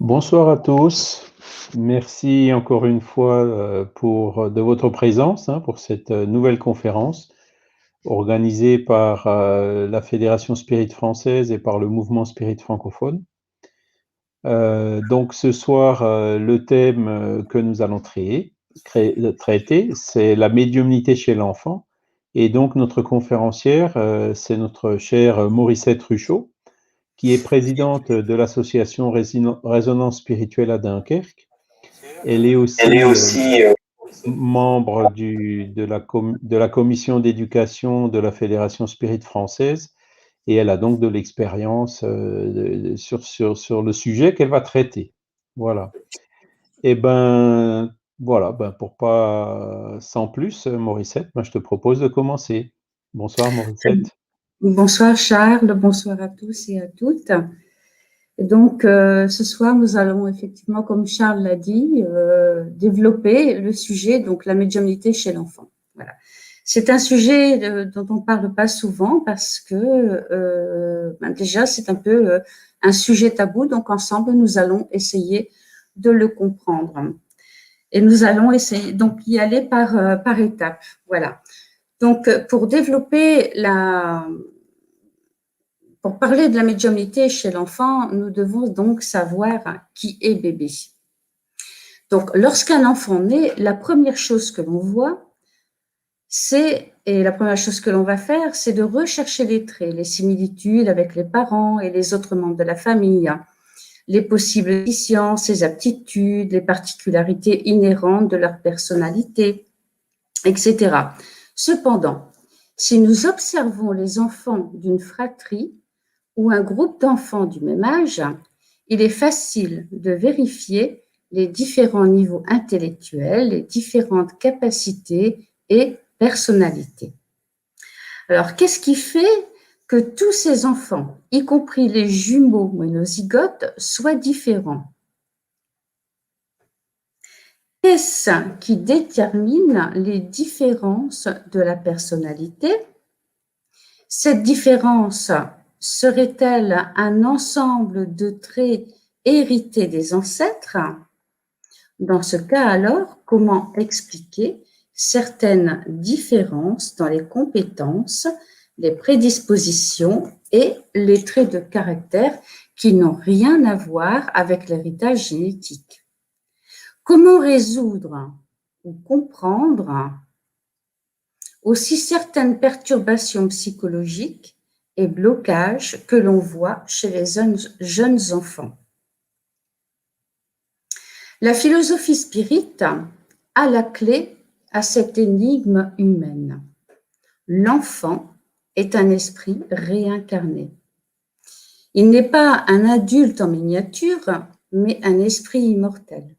Bonsoir à tous. Merci encore une fois de votre présence pour cette nouvelle conférence organisée par la Fédération Spirit française et par le mouvement Spirit francophone. Donc ce soir, le thème que nous allons traiter, c'est la médiumnité chez l'enfant. Et donc notre conférencière, c'est notre chère Morissette Ruchot, qui est présidente de l'association Résonance spirituelle à Dunkerque. Elle est Elle est aussi aussi membre de la commission d'éducation de la Fédération Spirit française et elle a donc de l'expérience sur le sujet qu'elle va traiter. Voilà. Et ben voilà, ben pour pas sans plus, Morissette, ben je te propose de commencer. Bonsoir Morissette. Bonsoir Charles, bonsoir à tous et à toutes. Et donc ce soir, nous allons effectivement, comme Charles l'a dit, développer le sujet, donc la médiumnité chez l'enfant. Voilà. C'est un sujet dont on parle pas souvent parce que déjà c'est un peu un sujet tabou. Donc ensemble, nous allons essayer de le comprendre et nous allons essayer donc y aller par étapes. Voilà. Donc pour développer pour parler de la médiumnité chez l'enfant, nous devons donc savoir qui est bébé. Donc, lorsqu'un enfant naît, la première chose que l'on voit, et la première chose que l'on va faire, c'est de rechercher les traits, les similitudes avec les parents et les autres membres de la famille, les possibles déficiences, les aptitudes, les particularités inhérentes de leur personnalité, etc. Cependant, si nous observons les enfants d'une fratrie, ou un groupe d'enfants du même âge, il est facile de vérifier les différents niveaux intellectuels, les différentes capacités et personnalités. Alors, qu'est-ce qui fait que tous ces enfants, y compris les jumeaux monozygotes, soient différents? Qu'est-ce qui détermine les différences de la personnalité? Cette différence serait-elle un ensemble de traits hérités des ancêtres? Dans ce cas, alors, comment expliquer certaines différences dans les compétences, les prédispositions et les traits de caractère qui n'ont rien à voir avec l'héritage génétique? Comment résoudre ou comprendre aussi certaines perturbations psychologiques et blocages que l'on voit chez les jeunes enfants? La philosophie spirit a la clé à cette énigme humaine. L'enfant est un esprit réincarné. Il n'est pas un adulte en miniature, mais un esprit immortel,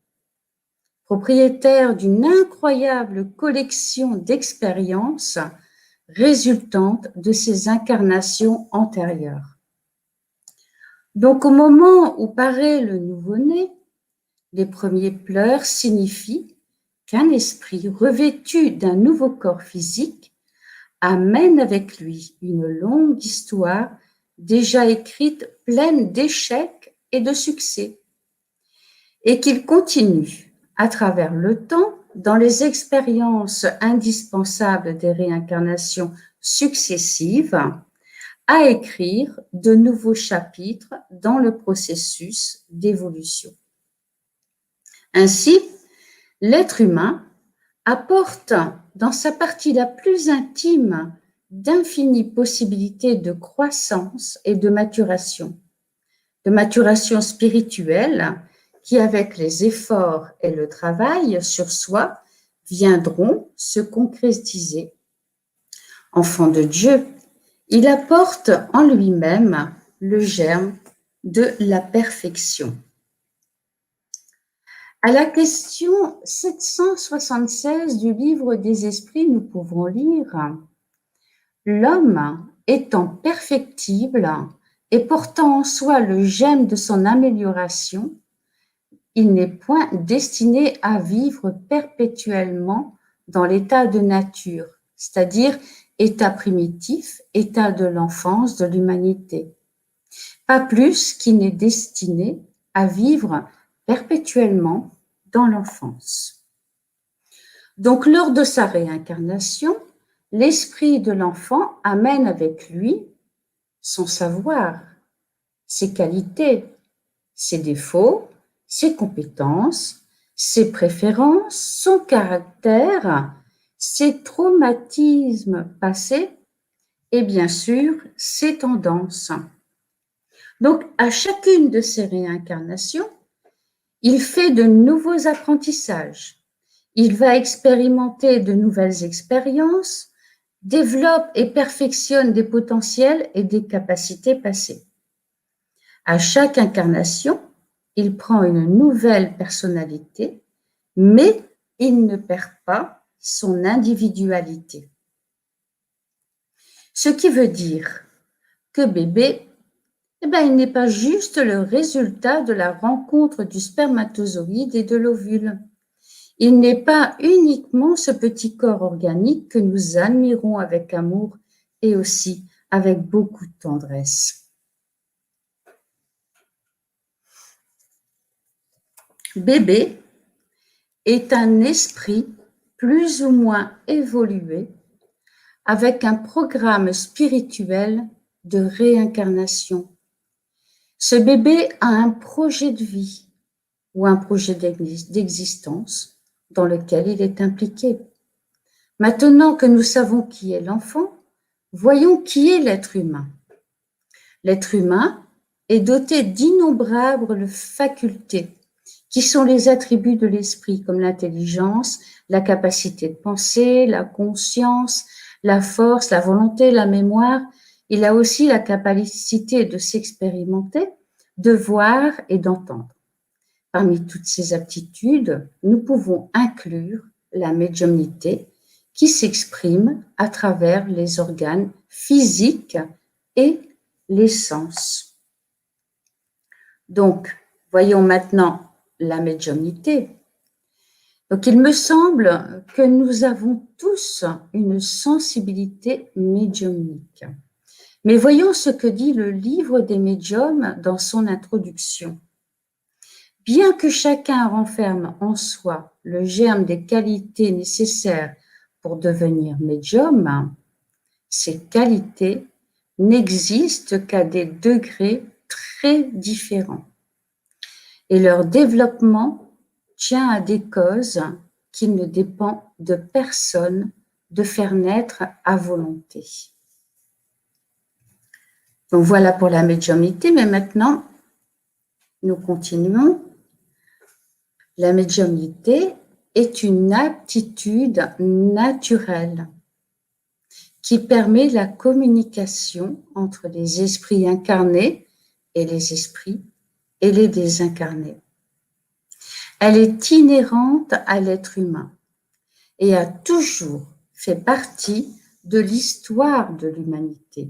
propriétaire d'une incroyable collection d'expériences résultante de ses incarnations antérieures. Donc, au moment où paraît le nouveau-né, les premiers pleurs signifient qu'un esprit revêtu d'un nouveau corps physique amène avec lui une longue histoire déjà écrite pleine d'échecs et de succès, et qu'il continue à travers le temps dans les expériences indispensables des réincarnations successives à écrire de nouveaux chapitres dans le processus d'évolution. Ainsi, l'être humain apporte dans sa partie la plus intime d'infinies possibilités de croissance et de maturation spirituelle qui, avec les efforts et le travail sur soi, viendront se concrétiser. Enfant de Dieu, il apporte en lui-même le germe de la perfection. À la question 776 du livre des esprits, nous pouvons lire « L'homme étant perfectible et portant en soi le germe de son amélioration, il n'est point destiné à vivre perpétuellement dans l'état de nature, c'est-à-dire état primitif, état de l'enfance de l'humanité, pas plus qu'il n'est destiné à vivre perpétuellement dans l'enfance. Donc, lors de sa réincarnation, l'esprit de l'enfant amène avec lui son savoir, ses qualités, ses défauts, ses compétences, ses préférences, son caractère, ses traumatismes passés et bien sûr ses tendances. Donc, à chacune de ces réincarnations, il fait de nouveaux apprentissages. Il va expérimenter de nouvelles expériences, développe et perfectionne des potentiels et des capacités passées. À chaque incarnation, il prend une nouvelle personnalité, mais il ne perd pas son individualité. Ce qui veut dire que bébé, il n'est pas juste le résultat de la rencontre du spermatozoïde et de l'ovule. Il n'est pas uniquement ce petit corps organique que nous admirons avec amour et aussi avec beaucoup de tendresse. Bébé est un esprit plus ou moins évolué avec un programme spirituel de réincarnation. Ce bébé a un projet de vie ou un projet d'existence dans lequel il est impliqué. Maintenant que nous savons qui est l'enfant, voyons qui est l'être humain. L'être humain est doté d'innombrables facultés qui sont les attributs de l'esprit, comme l'intelligence, la capacité de penser, la conscience, la force, la volonté, la mémoire. Il a aussi la capacité de s'expérimenter, de voir et d'entendre. Parmi toutes ces aptitudes, nous pouvons inclure la médiumnité qui s'exprime à travers les organes physiques et les sens. Donc, voyons maintenant la médiumnité. Donc, il me semble que nous avons tous une sensibilité médiumnique. Mais voyons ce que dit le livre des médiums dans son introduction. Bien que chacun renferme en soi le germe des qualités nécessaires pour devenir médium, ces qualités n'existent qu'à des degrés très différents. Et leur développement tient à des causes qu'il ne dépend de personne de faire naître à volonté. Donc voilà pour la médiumnité, mais maintenant, nous continuons. La médiumnité est une aptitude naturelle qui permet la communication entre les esprits incarnés et les désincarnés. Elle est inhérente à l'être humain et a toujours fait partie de l'histoire de l'humanité.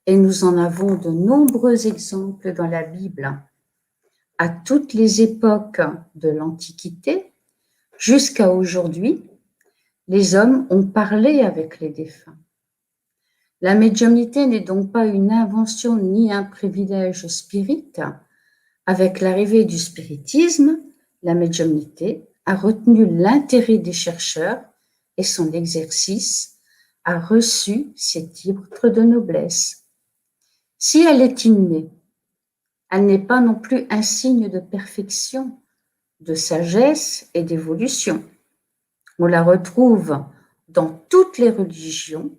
Et nous en avons de nombreux exemples dans la Bible. À toutes les époques de l'Antiquité jusqu'à aujourd'hui, les hommes ont parlé avec les défunts. La médiumnité n'est donc pas une invention ni un privilège spirit. Avec l'arrivée du spiritisme, la médiumnité a retenu l'intérêt des chercheurs et son exercice a reçu ses titres de noblesse. Si elle est innée, elle n'est pas non plus un signe de perfection, de sagesse et d'évolution. On la retrouve dans toutes les religions,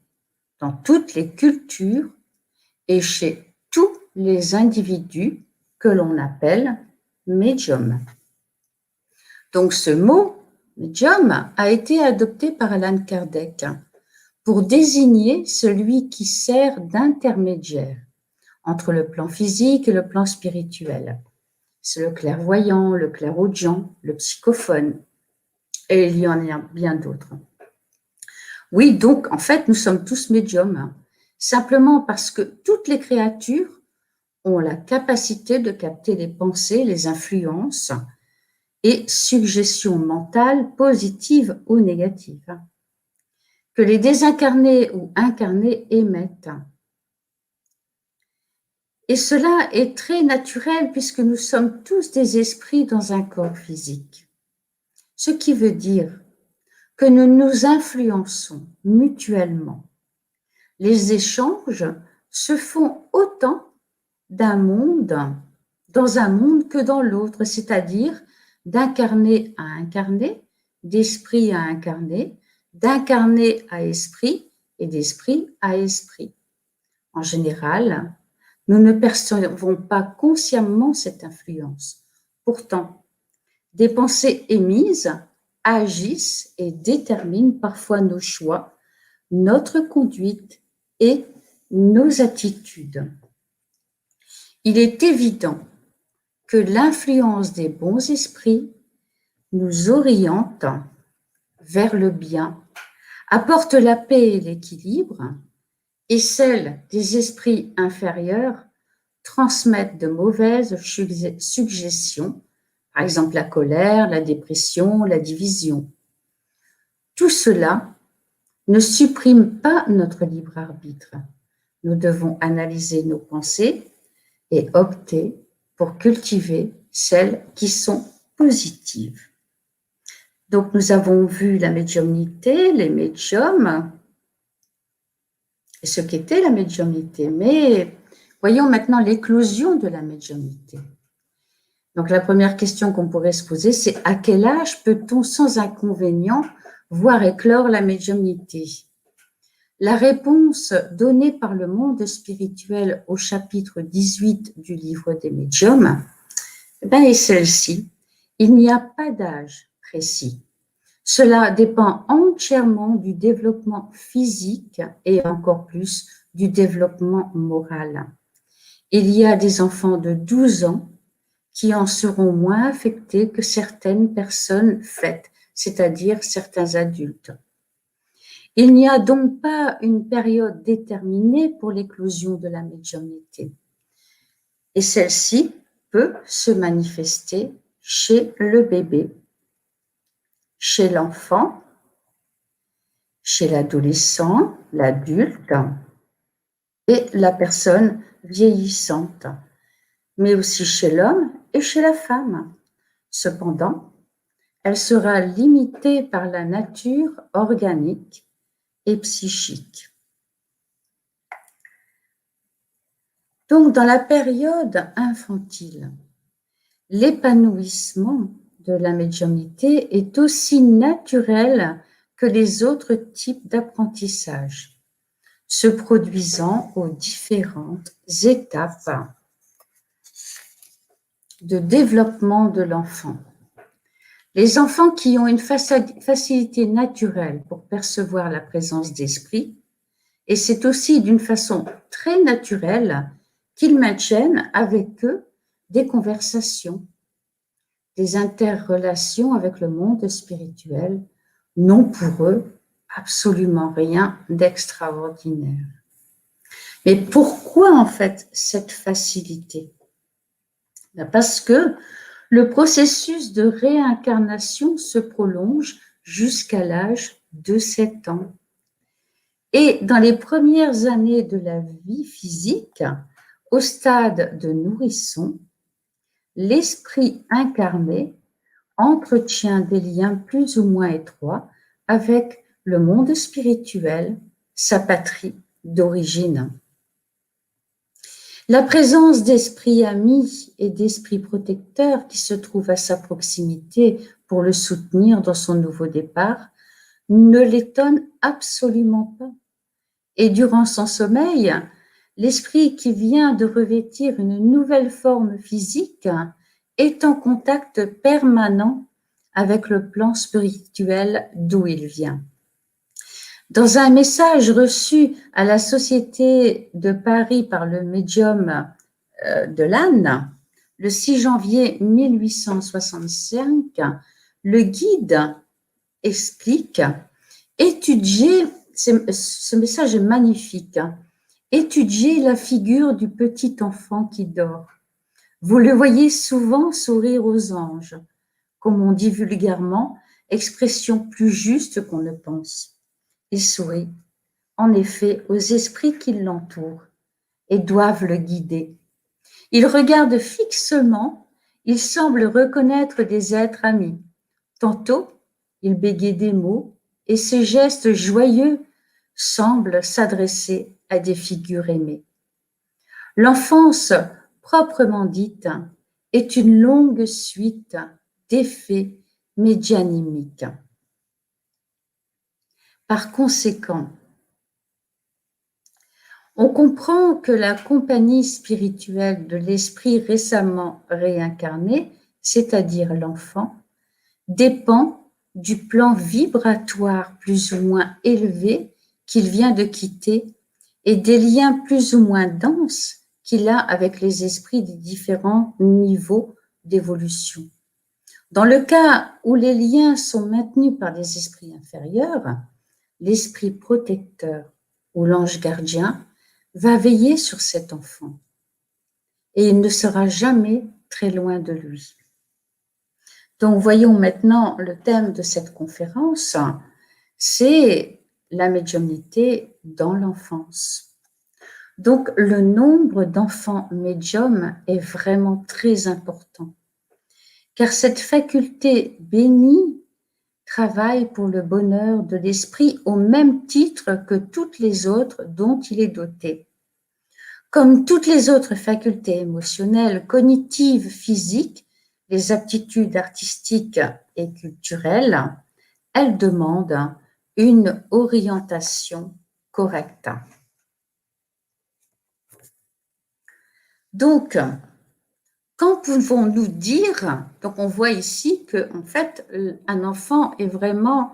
dans toutes les cultures et chez tous les individus que l'on appelle médium. Donc ce mot médium a été adopté par Allan Kardec pour désigner celui qui sert d'intermédiaire entre le plan physique et le plan spirituel. C'est le clairvoyant, le clairaudient, le psychophone, et il y en a bien d'autres. Oui, donc en fait, nous sommes tous médiums, simplement parce que toutes les créatures ont la capacité de capter les pensées, les influences et suggestions mentales positives ou négatives que les désincarnés ou incarnés émettent. Et cela est très naturel puisque nous sommes tous des esprits dans un corps physique. Ce qui veut dire que nous nous influençons mutuellement. Les échanges se font autant d'un monde, dans un monde que dans l'autre, c'est-à-dire d'incarné à incarné, d'esprit à incarné, d'incarné à esprit et d'esprit à esprit. En général, nous ne percevons pas consciemment cette influence. Pourtant, des pensées émises agissent et déterminent parfois nos choix, notre conduite et nos attitudes. Il est évident que l'influence des bons esprits nous oriente vers le bien, apporte la paix et l'équilibre, et celle des esprits inférieurs transmettent de mauvaises suggestions, par exemple la colère, la dépression, la division. Tout cela ne supprime pas notre libre arbitre. Nous devons analyser nos pensées et opter pour cultiver celles qui sont positives. Donc, nous avons vu la médiumnité, les médiums, et ce qu'était la médiumnité. Mais voyons maintenant l'éclosion de la médiumnité. Donc, la première question qu'on pourrait se poser, c'est à quel âge peut-on sans inconvénient voir éclore la médiumnité? La réponse donnée par le monde spirituel au chapitre 18 du livre des médiums est celle-ci. Il n'y a pas d'âge précis. Cela dépend entièrement du développement physique et encore plus du développement moral. Il y a des enfants de 12 ans qui en seront moins affectés que certaines personnes faites, c'est-à-dire certains adultes. Il n'y a donc pas une période déterminée pour l'éclosion de la médiumnité. Et celle-ci peut se manifester chez le bébé, chez l'enfant, chez l'adolescent, l'adulte et la personne vieillissante, mais aussi chez l'homme et chez la femme. Cependant, elle sera limitée par la nature organique et psychique. Donc, dans la période infantile, l'épanouissement de la médiumnité est aussi naturel que les autres types d'apprentissage, se produisant aux différentes étapes de développement de l'enfant. Les enfants qui ont une facilité naturelle pour percevoir la présence d'esprit, et c'est aussi d'une façon très naturelle qu'ils maintiennent avec eux des conversations, des interrelations avec le monde spirituel, n'ont pour eux absolument rien d'extraordinaire. Mais pourquoi en fait cette facilité? Parce que le processus de réincarnation se prolonge jusqu'à l'âge de 7 ans. Et dans les premières années de la vie physique, au stade de nourrisson, l'esprit incarné entretient des liens plus ou moins étroits avec le monde spirituel, sa patrie d'origine. La présence d'esprits amis et d'esprits protecteurs qui se trouvent à sa proximité pour le soutenir dans son nouveau départ ne l'étonne absolument pas. Et durant son sommeil, l'esprit qui vient de revêtir une nouvelle forme physique est en contact permanent avec le plan spirituel d'où il vient. Dans un message reçu à la Société de Paris par le médium de Lannes, le 6 janvier 1865, le guide explique « Étudier », ce message est magnifique, « étudier la figure du petit enfant qui dort. Vous le voyez souvent sourire aux anges, comme on dit vulgairement, expression plus juste qu'on ne pense. Il sourit, en effet, aux esprits qui l'entourent et doivent le guider Il regarde fixement, il semble reconnaître des êtres amis. Tantôt, il bégaye des mots et ses gestes joyeux semblent s'adresser à des figures aimées. L'enfance, proprement dite, est une longue suite d'effets médianimiques. Par conséquent, on comprend que la compagnie spirituelle de l'esprit récemment réincarné, c'est-à-dire l'enfant, dépend du plan vibratoire plus ou moins élevé qu'il vient de quitter et des liens plus ou moins denses qu'il a avec les esprits des différents niveaux d'évolution. Dans le cas où les liens sont maintenus par des esprits inférieurs, l'esprit protecteur ou l'ange gardien va veiller sur cet enfant et il ne sera jamais très loin de lui. Donc, voyons maintenant le thème de cette conférence, c'est la médiumnité dans l'enfance. Donc, le nombre d'enfants médiums est vraiment très important, car cette faculté bénie travaille pour le bonheur de l'esprit au même titre que toutes les autres dont il est doté. Comme toutes les autres facultés émotionnelles, cognitives, physiques, les aptitudes artistiques et culturelles, elles demandent une orientation correcte. Donc, quand pouvons-nous dire, donc on voit ici que en fait un enfant est vraiment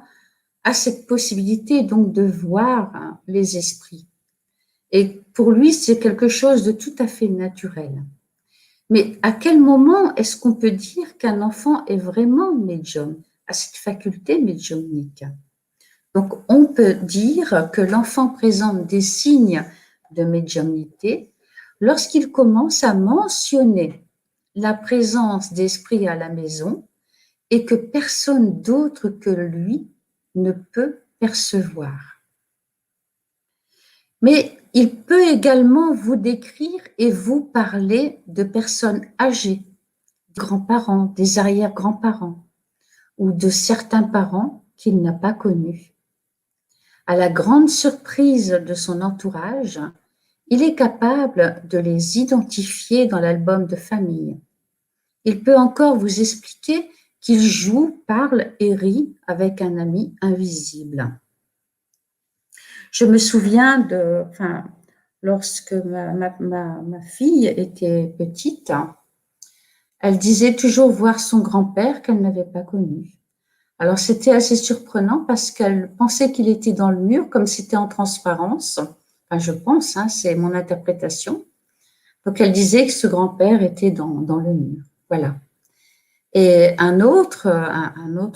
à cette possibilité donc de voir les esprits. Et pour lui, c'est quelque chose de tout à fait naturel. Mais à quel moment est-ce qu'on peut dire qu'un enfant est vraiment médium, a cette faculté médiumnique? Donc, on peut dire que l'enfant présente des signes de médiumnité lorsqu'il commence à mentionner la présence d'esprit à la maison et que personne d'autre que lui ne peut percevoir. Mais il peut également vous décrire et vous parler de personnes âgées, des grands-parents, des arrière-grands-parents ou de certains parents qu'il n'a pas connus. À la grande surprise de son entourage, il est capable de les identifier dans l'album de famille. Il peut encore vous expliquer qu'il joue, parle et rit avec un ami invisible. Je me souviens lorsque ma fille était petite, elle disait toujours voir son grand-père qu'elle n'avait pas connu. Alors c'était assez surprenant parce qu'elle pensait qu'il était dans le mur, comme c'était en transparence. Enfin, je pense, c'est mon interprétation. Donc elle disait que ce grand-père était dans le mur. Voilà. Et un autre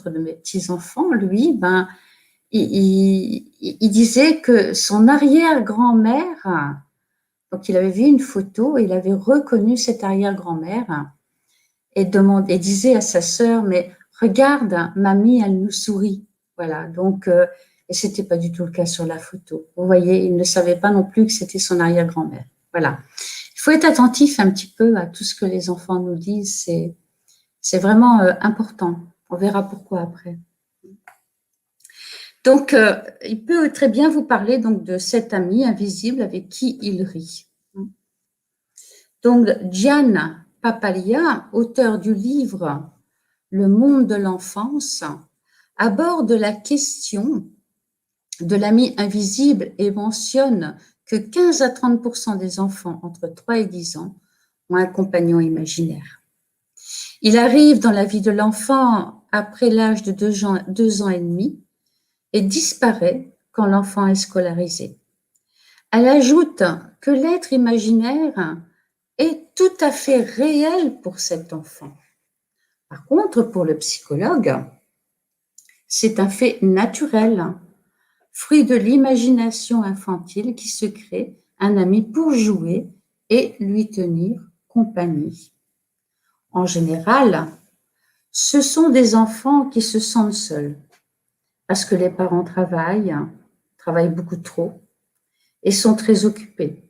de mes petits-enfants, lui, il disait que son arrière-grand-mère, donc il avait vu une photo et il avait reconnu cette arrière-grand-mère et disait à sa sœur, mais regarde, mamie, elle nous sourit. Voilà, donc, et c'était pas du tout le cas sur la photo. Vous voyez, il ne savait pas non plus que c'était son arrière-grand-mère. Voilà. Il faut être attentif un petit peu à tout ce que les enfants nous disent, c'est vraiment important. On verra pourquoi après. Donc, il peut très bien vous parler donc de cet ami invisible avec qui il rit. Donc, Gian Papalia, auteur du livre Le monde de l'enfance, aborde la question de l'ami invisible et mentionne que 15 à 30% des enfants entre 3 et 10 ans ont un compagnon imaginaire. Il arrive dans la vie de l'enfant après l'âge de 2 ans et demi et disparaît quand l'enfant est scolarisé. Elle ajoute que l'être imaginaire est tout à fait réel pour cet enfant. Par contre, pour le psychologue, c'est un fait naturel, fruit de l'imagination infantile qui se crée un ami pour jouer et lui tenir compagnie. En général, ce sont des enfants qui se sentent seuls parce que les parents travaillent beaucoup trop et sont très occupés.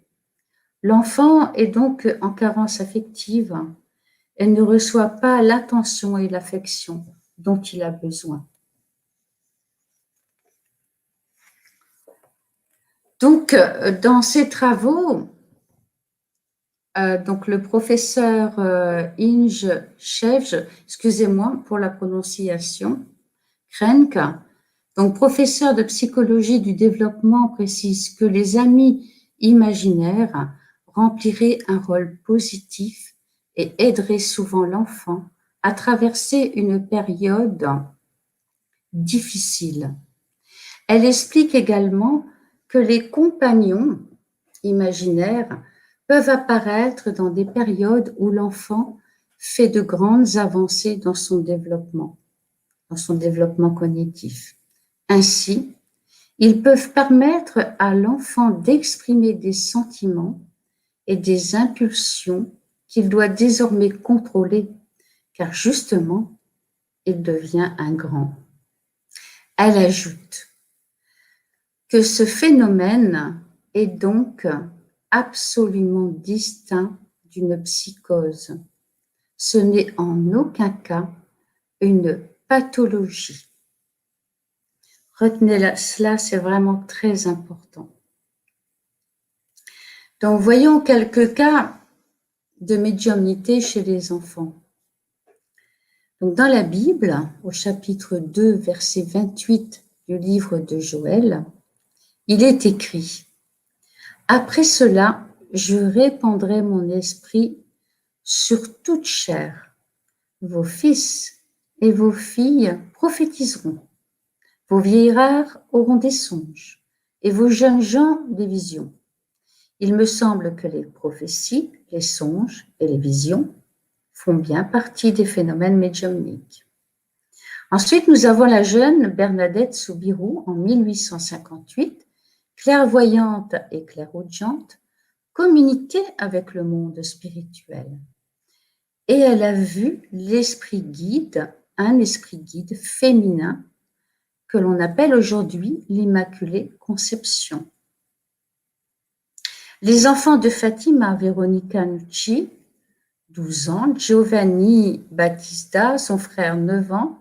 L'enfant est donc en carence affective et ne reçoit pas l'attention et l'affection dont il a besoin. Donc, dans ces travaux, donc le professeur Inge Schevge, excusez-moi pour la prononciation, Krenk, donc professeur de psychologie du développement, précise que les amis imaginaires rempliraient un rôle positif et aideraient souvent l'enfant à traverser une période difficile. Elle explique également que les compagnons imaginaires peuvent apparaître dans des périodes où l'enfant fait de grandes avancées dans son développement cognitif. Ainsi, ils peuvent permettre à l'enfant d'exprimer des sentiments et des impulsions qu'il doit désormais contrôler, car justement, il devient un grand. Elle ajoute que ce phénomène est donc absolument distinct d'une psychose. Ce n'est en aucun cas une pathologie. Retenez cela, c'est vraiment très important. Donc, voyons quelques cas de médiumnité chez les enfants. Donc, dans la Bible, au chapitre 2, verset 28 du livre de Joël, il est écrit « Après cela, je répandrai mon esprit sur toute chair. Vos fils et vos filles prophétiseront. Vos vieillards auront des songes et vos jeunes gens des visions. Il me semble que les prophéties, les songes et les visions font bien partie des phénomènes médiumniques. » Ensuite, nous avons la jeune Bernadette Soubirous en 1858, clairvoyante et clairaudiente, communiquer avec le monde spirituel. Et elle a vu l'esprit guide, un esprit guide féminin que l'on appelle aujourd'hui l'Immaculée Conception. Les enfants de Fatima Veronica Nucci, 12 ans, Giovanni Battista, son frère, 9 ans,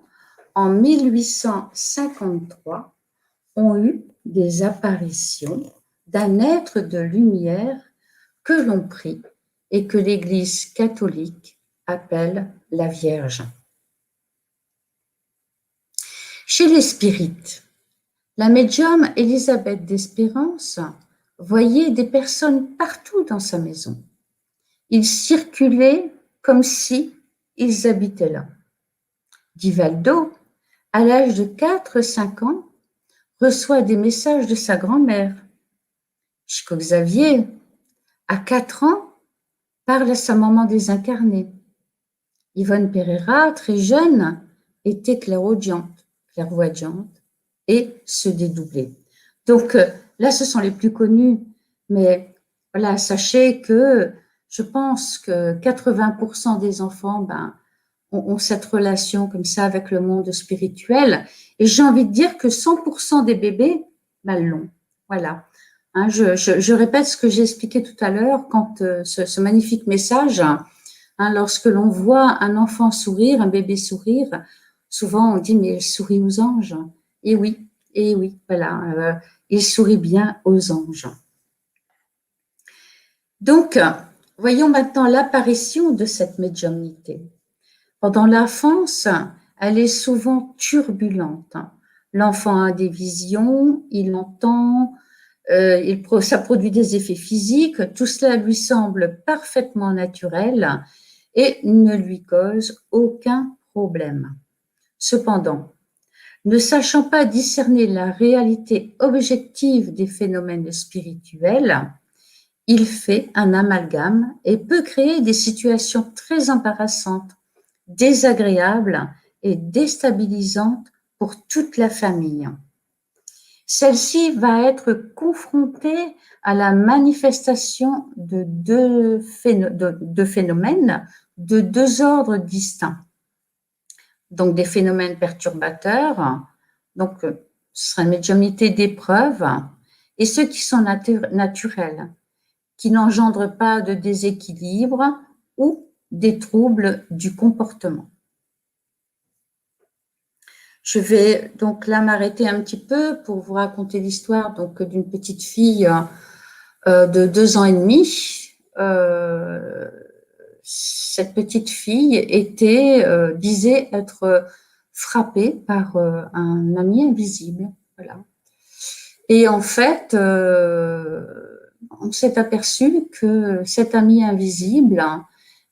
en 1853, ont eu des apparitions d'un être de lumière que l'on prie et que l'Église catholique appelle la Vierge. Chez les spirites, la médium Élisabeth d'Espérance voyait des personnes partout dans sa maison. Ils circulaient comme si ils habitaient là. Divaldo, à l'âge de 4-5 ans, reçoit des messages de sa grand-mère. Chico Xavier, à 4 ans, parle à sa maman désincarnée. Yvonne Pereira, très jeune, était clairvoyante et se dédoublait. Donc là, ce sont les plus connus, mais voilà, sachez que je pense que 80% des enfants ont cette relation comme ça avec le monde spirituel. Et j'ai envie de dire que 100% des bébés l'ont. Voilà. Hein, je répète ce que j'ai expliqué tout à l'heure quand ce magnifique message, lorsque l'on voit un enfant sourire, un bébé sourire, souvent on dit mais il sourit aux anges. Et oui, voilà, il sourit bien aux anges. Donc, voyons maintenant l'apparition de cette médiumnité. Pendant l'enfance, elle est souvent turbulente. L'enfant a des visions, il entend, ça produit des effets physiques, tout cela lui semble parfaitement naturel et ne lui cause aucun problème. Cependant, ne sachant pas discerner la réalité objective des phénomènes spirituels, il fait un amalgame et peut créer des situations très embarrassantes, désagréables et déstabilisantes pour toute la famille. Celle-ci va être confrontée à la manifestation de deux phénomènes de deux ordres distincts. Donc des phénomènes perturbateurs, donc ce sera une médiumnité d'épreuve, et ceux qui sont naturels, qui n'engendre pas de déséquilibre ou des troubles du comportement. Je vais donc là m'arrêter un petit peu pour vous raconter l'histoire donc d'une petite fille de 2 ans et demi. Cette petite fille disait être frappée par un ami invisible. Voilà. Et en fait, on s'est aperçu que cet ami invisible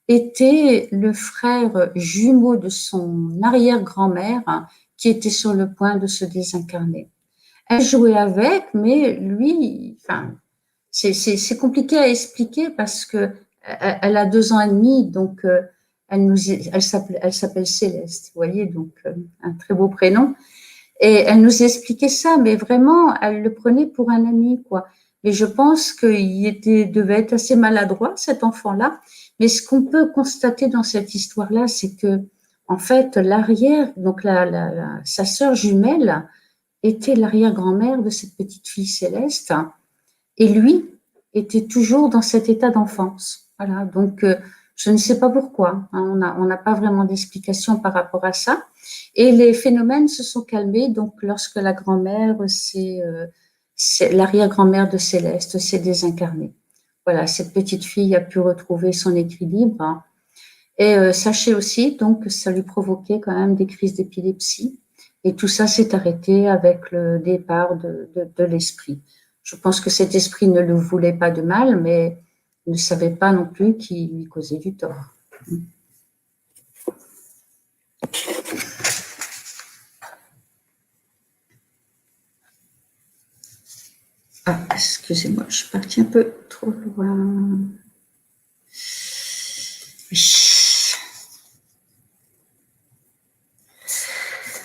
était le frère jumeau de son arrière-grand-mère qui était sur le point de se désincarner. Elle jouait avec, mais lui, enfin, c'est compliqué à expliquer parce que elle a 2 ans et demi, donc elle s'appelle Céleste, vous voyez, donc un très beau prénom. Et elle nous expliquait ça, mais vraiment, elle le prenait pour un ami, quoi. Et je pense qu'il devait être assez maladroit, cet enfant-là. Mais ce qu'on peut constater dans cette histoire-là, c'est que, en fait, donc sa sœur jumelle était l'arrière-grand-mère de cette petite fille Céleste, et lui était toujours dans cet état d'enfance. Voilà. Donc, je ne sais pas pourquoi. Hein, on n'a pas vraiment d'explication par rapport à ça. Et les phénomènes se sont calmés. Donc, lorsque la grand-mère, l'arrière-grand-mère de Céleste s'est désincarnée. Voilà, cette petite fille a pu retrouver son équilibre. Hein. Et sachez aussi donc que ça lui provoquait quand même des crises d'épilepsie. Et tout ça s'est arrêté avec le départ de l'esprit. Je pense que cet esprit ne le voulait pas de mal, mais ne savait pas non plus qu'il lui causait du tort. Ah, excusez-moi, je suis partie un peu trop loin. Oui.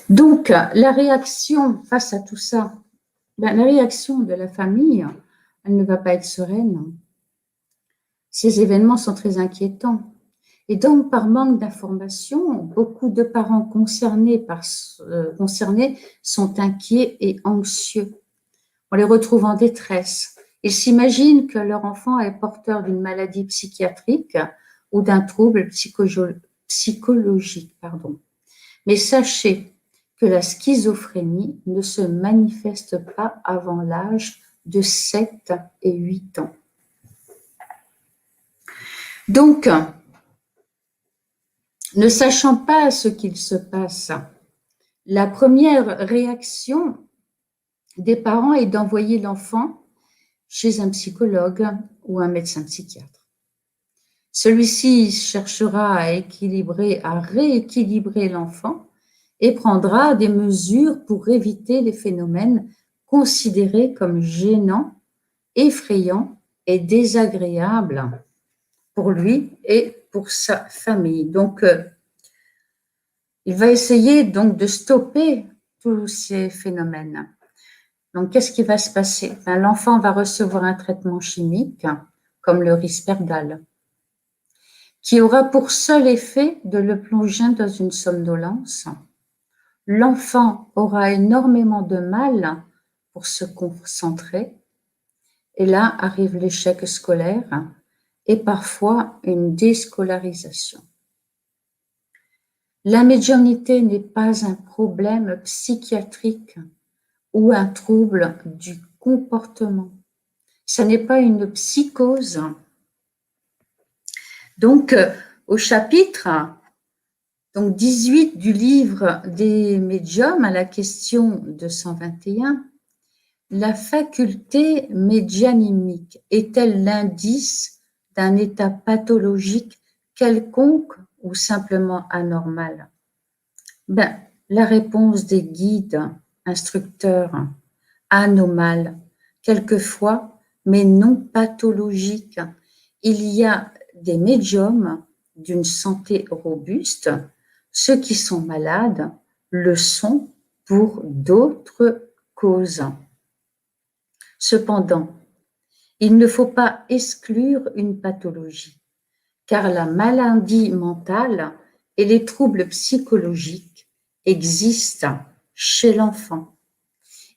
Donc, la réaction face à tout ça, la réaction de la famille, elle ne va pas être sereine. Ces événements sont très inquiétants. Et donc, par manque d'informations, beaucoup de parents concernés sont inquiets et anxieux. On les retrouve en détresse. Ils s'imaginent que leur enfant est porteur d'une maladie psychiatrique ou d'un trouble psychologique. Mais sachez que la schizophrénie ne se manifeste pas avant l'âge de 7 et 8 ans. Donc, ne sachant pas ce qu'il se passe, la première réaction des parents est d'envoyer l'enfant chez un psychologue ou un médecin psychiatre. Celui-ci cherchera à rééquilibrer l'enfant et prendra des mesures pour éviter les phénomènes considérés comme gênants, effrayants et désagréables pour lui et pour sa famille. Donc, il va essayer donc de stopper tous ces phénomènes. Donc, qu'est-ce qui va se passer? L'enfant va recevoir un traitement chimique, comme le Risperdal, qui aura pour seul effet de le plonger dans une somnolence. L'enfant aura énormément de mal pour se concentrer. Et là arrive l'échec scolaire et parfois une déscolarisation. La médiumnité n'est pas un problème psychiatrique ou un trouble du comportement. Ce n'est pas une psychose. Donc, au chapitre 18 du livre des médiums, à la question 221, la faculté médianimique est-elle l'indice d'un état pathologique quelconque ou simplement anormal? La réponse des guides, instructeurs, anormale, quelquefois, mais non pathologique. Il y a des médiums d'une santé robuste. Ceux qui sont malades le sont pour d'autres causes. Cependant, il ne faut pas exclure une pathologie, car la maladie mentale et les troubles psychologiques existent chez l'enfant.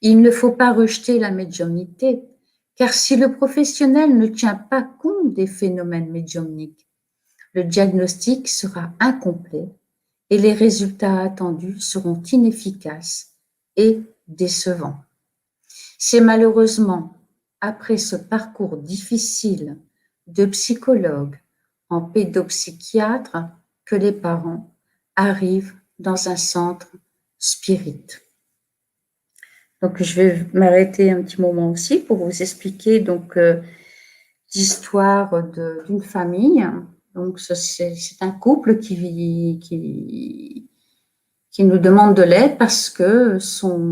Il ne faut pas rejeter la médiumnité, car si le professionnel ne tient pas compte des phénomènes médiumniques, le diagnostic sera incomplet et les résultats attendus seront inefficaces et décevants. C'est malheureusement après ce parcours difficile de psychologue en pédopsychiatre que les parents arrivent dans un centre spirit. Donc, je vais m'arrêter un petit moment aussi pour vous expliquer donc l'histoire d'une famille. Donc, c'est un couple qui nous demande de l'aide parce que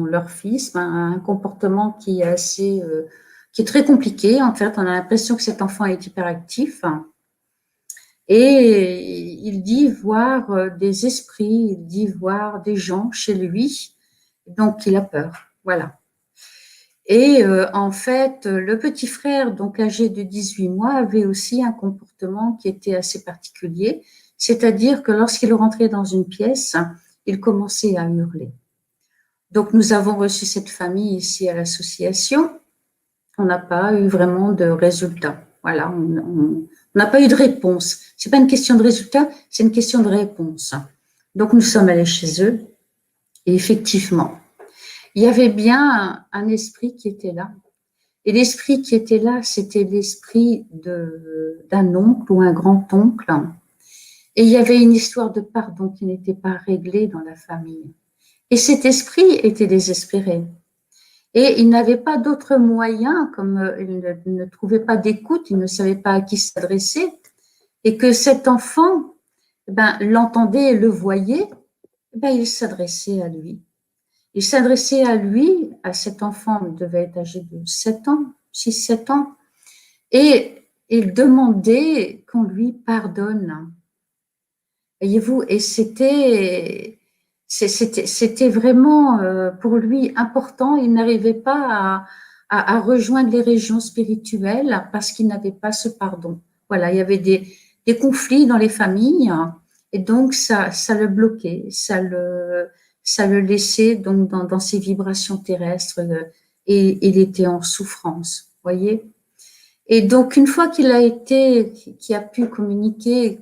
leur fils a un comportement qui est très compliqué. En fait, on a l'impression que cet enfant est hyperactif. Et il dit voir des esprits, il dit voir des gens chez lui. Donc, il a peur. Voilà. Et en fait, le petit frère, donc âgé de 18 mois, avait aussi un comportement qui était assez particulier. C'est-à-dire que lorsqu'il rentrait dans une pièce, il commençait à hurler. Donc, nous avons reçu cette famille ici à l'association. On n'a pas eu vraiment de résultat. Voilà, on n'a pas eu de réponse. C'est pas une question de résultat, c'est une question de réponse. Donc, nous sommes allés chez eux et effectivement, il y avait bien un esprit qui était là. Et l'esprit qui était là, c'était l'esprit d'un oncle ou un grand-oncle. Et il y avait une histoire de pardon qui n'était pas réglée dans la famille. Et cet esprit était désespéré. Et il n'avait pas d'autre moyen, comme il ne trouvait pas d'écoute, il ne savait pas à qui s'adresser, et que cet enfant l'entendait et le voyait, il s'adressait à lui. Il s'adressait à lui, à cet enfant, il devait être âgé de 7 ans, 6-7 ans, et il demandait qu'on lui pardonne. Voyez-vous, et c'était vraiment pour lui important. Il n'arrivait pas à rejoindre les régions spirituelles parce qu'il n'avait pas ce pardon. Voilà, il y avait des conflits dans les familles et donc ça le bloquait, ça le laissait donc dans ses vibrations terrestres et il était en souffrance. Voyez. Et donc, une fois qu'il a pu communiquer,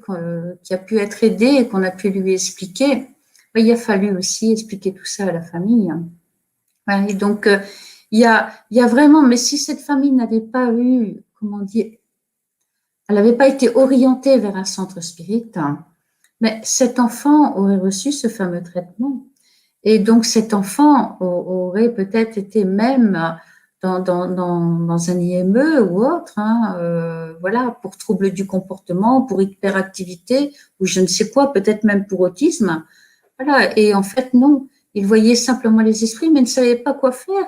qu'il a pu être aidé et qu'on a pu lui expliquer, il a fallu aussi expliquer tout ça à la famille. Et donc, il y a vraiment, mais si cette famille n'avait pas eu, comment dire, elle n'avait pas été orientée vers un centre spirit, mais cet enfant aurait reçu ce fameux traitement. Et donc, cet enfant aurait peut-être été même dans un IME ou autre, voilà, pour trouble du comportement, pour hyperactivité, ou je ne sais quoi, peut-être même pour autisme. Voilà. Et en fait, non. Il voyait simplement les esprits, mais ne savait pas quoi faire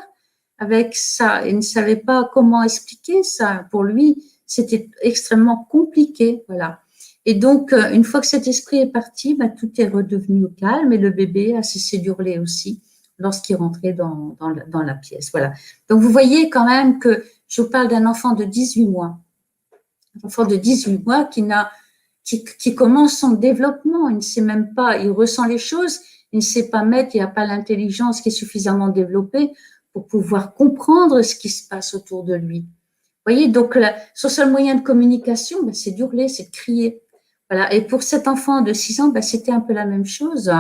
avec ça. Il ne savait pas comment expliquer ça. Pour lui, c'était extrêmement compliqué. Voilà. Et donc, une fois que cet esprit est parti, tout est redevenu au calme et le bébé a cessé d'hurler aussi lorsqu'il rentrait dans la pièce. Voilà. Donc, vous voyez quand même que je vous parle d'un enfant de 18 mois. Un enfant de 18 mois qui commence son développement. Il ne sait même pas, il ressent les choses, il ne sait pas mettre, il n'a pas l'intelligence qui est suffisamment développée pour pouvoir comprendre ce qui se passe autour de lui. Vous voyez, donc son seul moyen de communication, c'est d'hurler, c'est de crier. Voilà. Et pour cet enfant de 6 ans, c'était un peu la même chose.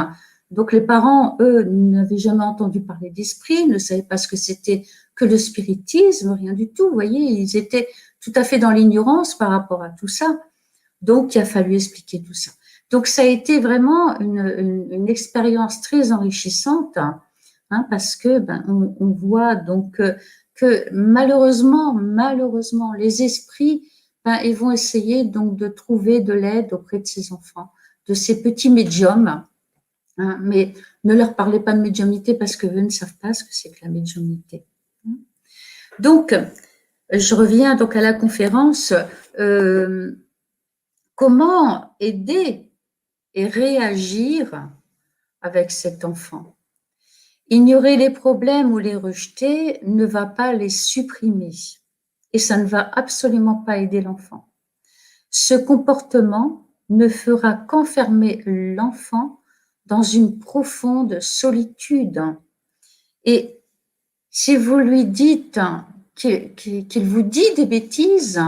Donc les parents, eux, n'avaient jamais entendu parler d'esprit, ne savaient pas ce que c'était que le spiritisme, rien du tout. Vous voyez, ils étaient tout à fait dans l'ignorance par rapport à tout ça. Donc, il a fallu expliquer tout ça. Donc, ça a été vraiment une expérience très enrichissante, parce que on voit donc que malheureusement, les esprits, ils vont essayer donc de trouver de l'aide auprès de ces enfants, de ces petits médiums. Mais ne leur parlez pas de médiumnité parce que eux ne savent pas ce que c'est que la médiumnité. Donc, je reviens donc à la conférence. Comment aider et réagir avec cet enfant? Ignorer les problèmes ou les rejeter ne va pas les supprimer et ça ne va absolument pas aider l'enfant. Ce comportement ne fera qu'enfermer l'enfant dans une profonde solitude. Et si vous lui dites qu'il vous dit des bêtises,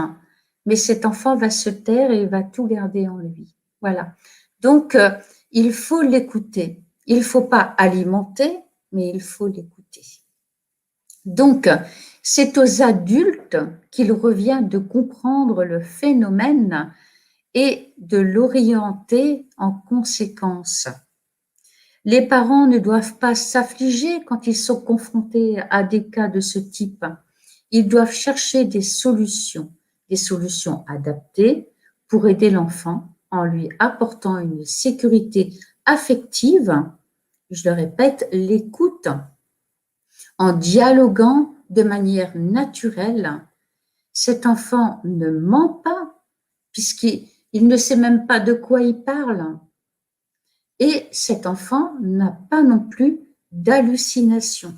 mais cet enfant va se taire et il va tout garder en lui. Voilà. Donc, il faut l'écouter. Il ne faut pas alimenter, mais il faut l'écouter. Donc, c'est aux adultes qu'il revient de comprendre le phénomène et de l'orienter en conséquence. Les parents ne doivent pas s'affliger quand ils sont confrontés à des cas de ce type. Ils doivent chercher des solutions adaptées pour aider l'enfant en lui apportant une sécurité affective, je le répète, l'écoute, en dialoguant de manière naturelle. Cet enfant ne ment pas puisqu'il ne sait même pas de quoi il parle. Et cet enfant n'a pas non plus d'hallucination.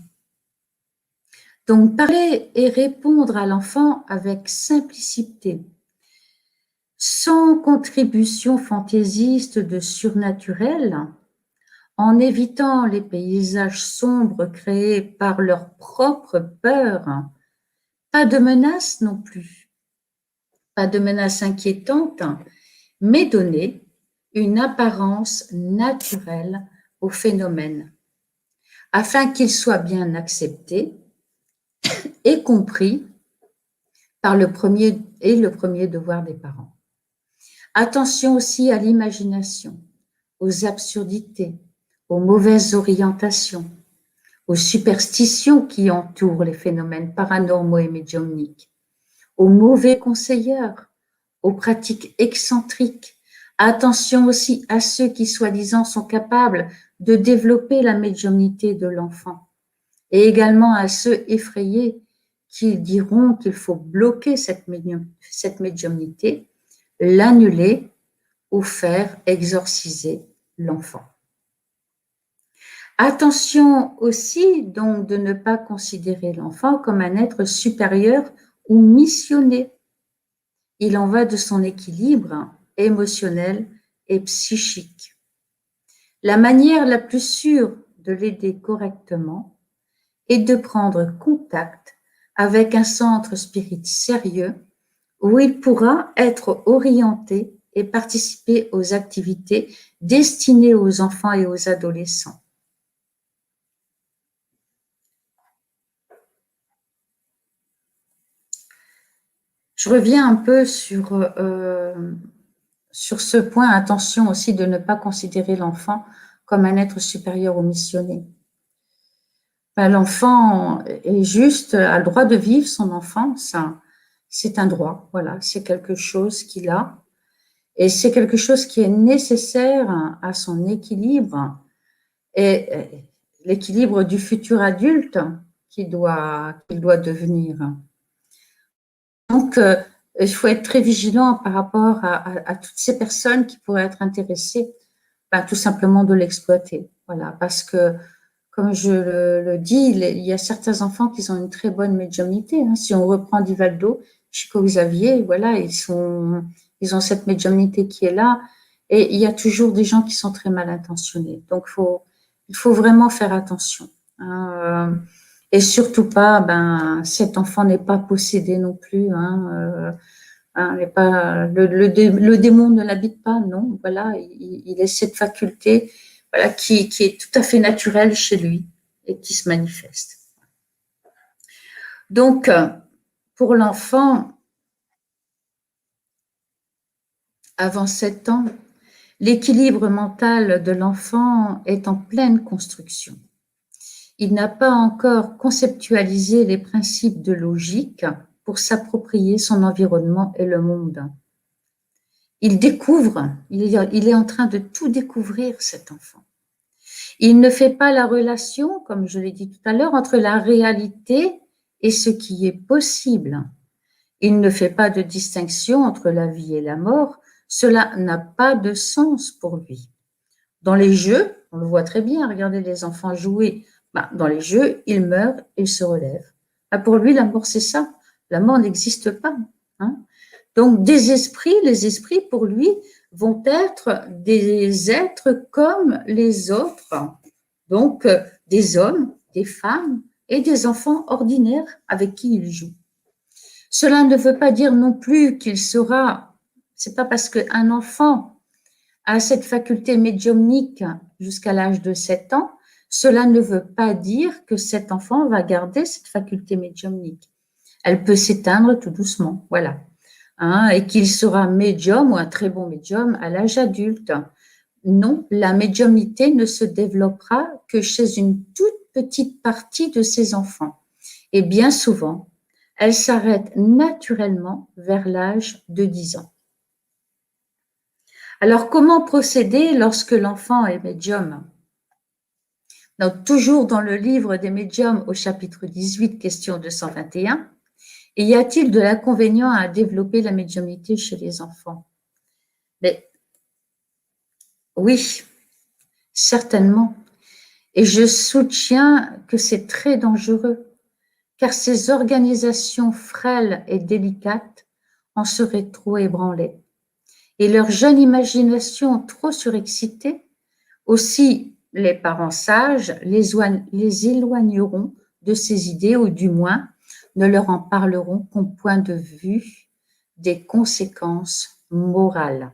Donc, parler et répondre à l'enfant avec simplicité, sans contribution fantaisiste de surnaturel, en évitant les paysages sombres créés par leur propre peur, pas de menaces non plus, pas de menaces inquiétantes, mais donner une apparence naturelle au phénomène, afin qu'il soit bien accepté et compris par le premier devoir des parents. Attention aussi à l'imagination, aux absurdités, aux mauvaises orientations, aux superstitions qui entourent les phénomènes paranormaux et médiumniques, aux mauvais conseilleurs, aux pratiques excentriques. Attention aussi à ceux qui, soi-disant, sont capables de développer la médiumnité de l'enfant, et également à ceux effrayés qui diront qu'il faut bloquer cette médiumnité, l'annuler ou faire exorciser l'enfant. Attention aussi donc de ne pas considérer l'enfant comme un être supérieur ou missionné. Il en va de son équilibre émotionnel et psychique. La manière la plus sûre de l'aider correctement est de prendre contact avec un centre spirit sérieux où il pourra être orienté et participer aux activités destinées aux enfants et aux adolescents. Je reviens un peu sur ce point. Attention aussi de ne pas considérer l'enfant comme un être supérieur ou missionné. Ben, l'enfant est juste, a le droit de vivre son enfance. C'est un droit, voilà, c'est quelque chose qu'il a. Et c'est quelque chose qui est nécessaire à son équilibre et l'équilibre du futur adulte qu'il doit devenir. Donc, il faut être très vigilant par rapport à toutes ces personnes qui pourraient être intéressées, tout simplement de l'exploiter. Voilà, parce que, comme je le dis, il y a certains enfants qui ont une très bonne médiumnité. Hein. Si on reprend Divaldo, Chico Xavier, voilà, ils ont cette médiumnité qui est là. Et il y a toujours des gens qui sont très mal intentionnés. Donc, il faut vraiment faire attention. Hein. Et surtout pas, cet enfant n'est pas possédé non plus. Le démon ne l'habite pas, non. Voilà, il est cette faculté, voilà, qui est tout à fait naturelle chez lui et qui se manifeste. Donc, pour l'enfant, avant 7 ans, l'équilibre mental de l'enfant est en pleine construction. Il n'a pas encore conceptualisé les principes de logique pour s'approprier son environnement et le monde. Il découvre, il est en train de tout découvrir, cet enfant. Il ne fait pas la relation, comme je l'ai dit tout à l'heure, entre la réalité et ce qui est possible. Il ne fait pas de distinction entre la vie et la mort. Cela n'a pas de sens pour lui. Dans les jeux, on le voit très bien, regardez les enfants jouer. Dans les jeux, ils meurent et ils se relèvent. Pour lui, la mort, c'est ça. La mort n'existe pas. Hein. Donc, les esprits, pour lui, vont être des êtres comme les autres. Donc, des hommes, des femmes et des enfants ordinaires avec qui il joue. Cela ne veut pas dire non plus qu'il sera, c'est pas parce qu'un enfant a cette faculté médiumnique jusqu'à l'âge de 7 ans, cela ne veut pas dire que cet enfant va garder cette faculté médiumnique. Elle peut s'éteindre tout doucement, voilà. Hein, et qu'il sera médium ou un très bon médium à l'âge adulte. Non, la médiumnité ne se développera que chez une toute petite partie de ces enfants. Et bien souvent, elle s'arrête naturellement vers l'âge de 10 ans. Alors, comment procéder lorsque l'enfant est médium? Donc, toujours dans le livre des médiums au chapitre 18, question 221, et y a-t-il de l'inconvénient à développer la médiumnité chez les enfants? Mais oui, certainement. Et je soutiens que c'est très dangereux, car ces organisations frêles et délicates en seraient trop ébranlées. Et leur jeune imagination trop surexcitée, aussi les parents sages les éloigneront de ces idées, ou du moins ne leur en parleront qu'au point de vue des conséquences morales.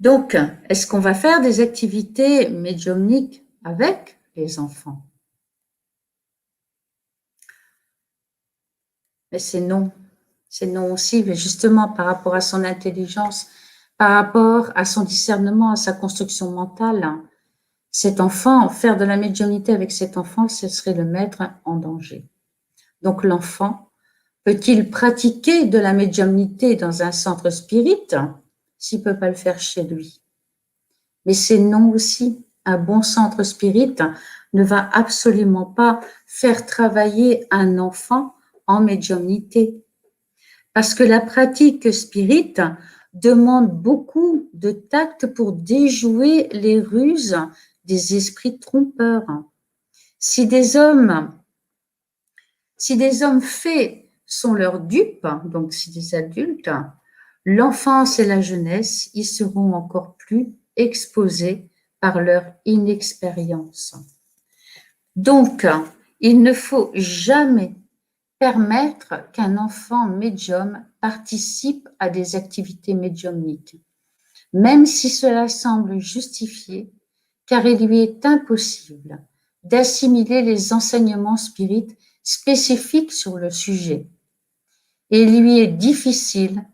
Donc, est-ce qu'on va faire des activités médiumniques avec les enfants? Mais c'est non. C'est non aussi, mais justement par rapport à son intelligence, par rapport à son discernement, à sa construction mentale. Cet enfant, faire de la médiumnité avec cet enfant, ce serait le mettre en danger. Donc l'enfant, peut-il pratiquer de la médiumnité dans un centre spirit s'il ne peut pas le faire chez lui? Mais c'est non aussi. Un bon centre spirit ne va absolument pas faire travailler un enfant en médiumnité. Parce que la pratique spirit demande beaucoup de tact pour déjouer les ruses des esprits trompeurs. Si des hommes faits sont leurs dupes, donc si des adultes, l'enfance et la jeunesse y seront encore plus exposés par leur inexpérience. Donc, il ne faut jamais permettre qu'un enfant médium participe à des activités médiumniques, même si cela semble justifié, car il lui est impossible d'assimiler les enseignements spirites spécifiques sur le sujet. Et il lui est difficile